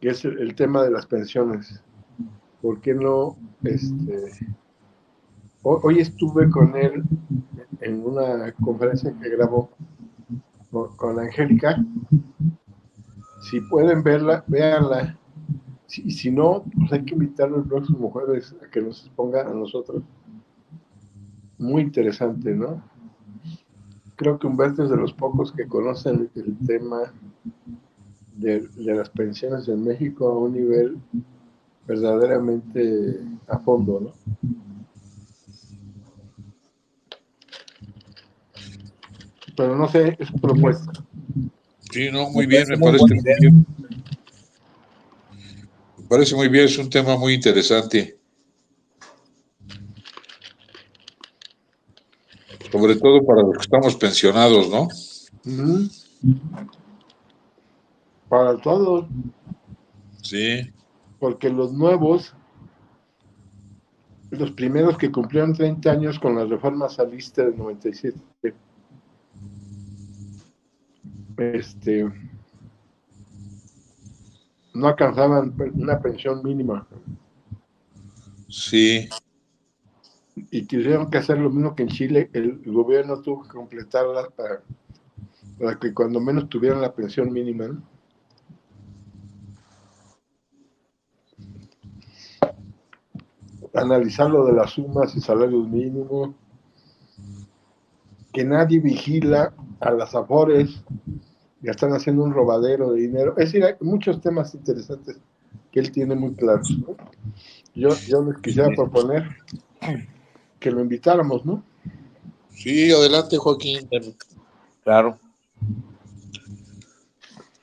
S5: que es el tema de las pensiones. ¿Por qué no? Hoy estuve con él en una conferencia que grabó con Angélica. Si pueden verla, véanla. Si no, pues hay que invitarlo el próximo jueves a que nos exponga a nosotros. Muy interesante, ¿no? Creo que Humberto es de los pocos que conocen el tema de las pensiones en México a un nivel verdaderamente a fondo, ¿no? Pero no sé, es propuesta.
S1: Sí, no, muy bien, me parece muy bien. Me parece muy bien, es un tema muy interesante. Sobre todo para los que estamos pensionados, ¿no?
S5: Uh-huh. Para todos.
S1: Sí.
S5: Porque los nuevos, los primeros que cumplieron 30 años con la reforma salista del 97, no alcanzaban una pensión mínima.
S1: Sí.
S5: Y tuvieron que hacer lo mismo que en Chile. El gobierno tuvo que completarlas para que cuando menos tuvieran la pensión mínima, ¿no? Analizar lo de las sumas y salarios mínimos, que nadie vigila a las afores, ya están haciendo un robadero de dinero. Es decir, hay muchos temas interesantes que él tiene muy claros, ¿no? Yo les quisiera proponer que lo invitáramos, ¿no?
S1: Sí, adelante, Joaquín.
S2: Claro.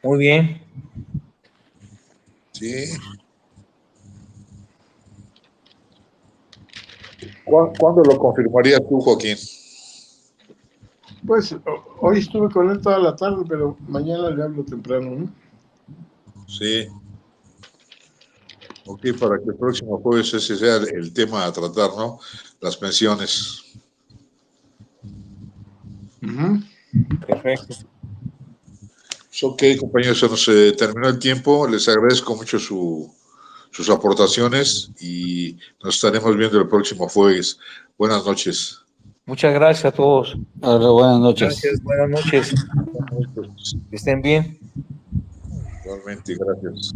S2: Muy bien.
S1: Sí. ¿Cuándo lo confirmarías tú, Joaquín?
S5: Pues hoy estuve con él toda la tarde, pero mañana le hablo temprano, ¿no?
S1: Sí. Ok, para que el próximo jueves ese sea el tema a tratar, ¿no? Las pensiones.
S5: Uh-huh.
S2: Perfecto.
S1: Pues ok, compañeros, se nos terminó el tiempo. Les agradezco mucho sus aportaciones y nos estaremos viendo el próximo jueves. Buenas noches.
S2: Muchas gracias a todos.
S8: Buenas noches.
S2: Gracias, buenas noches. Que estén bien.
S1: Igualmente, gracias.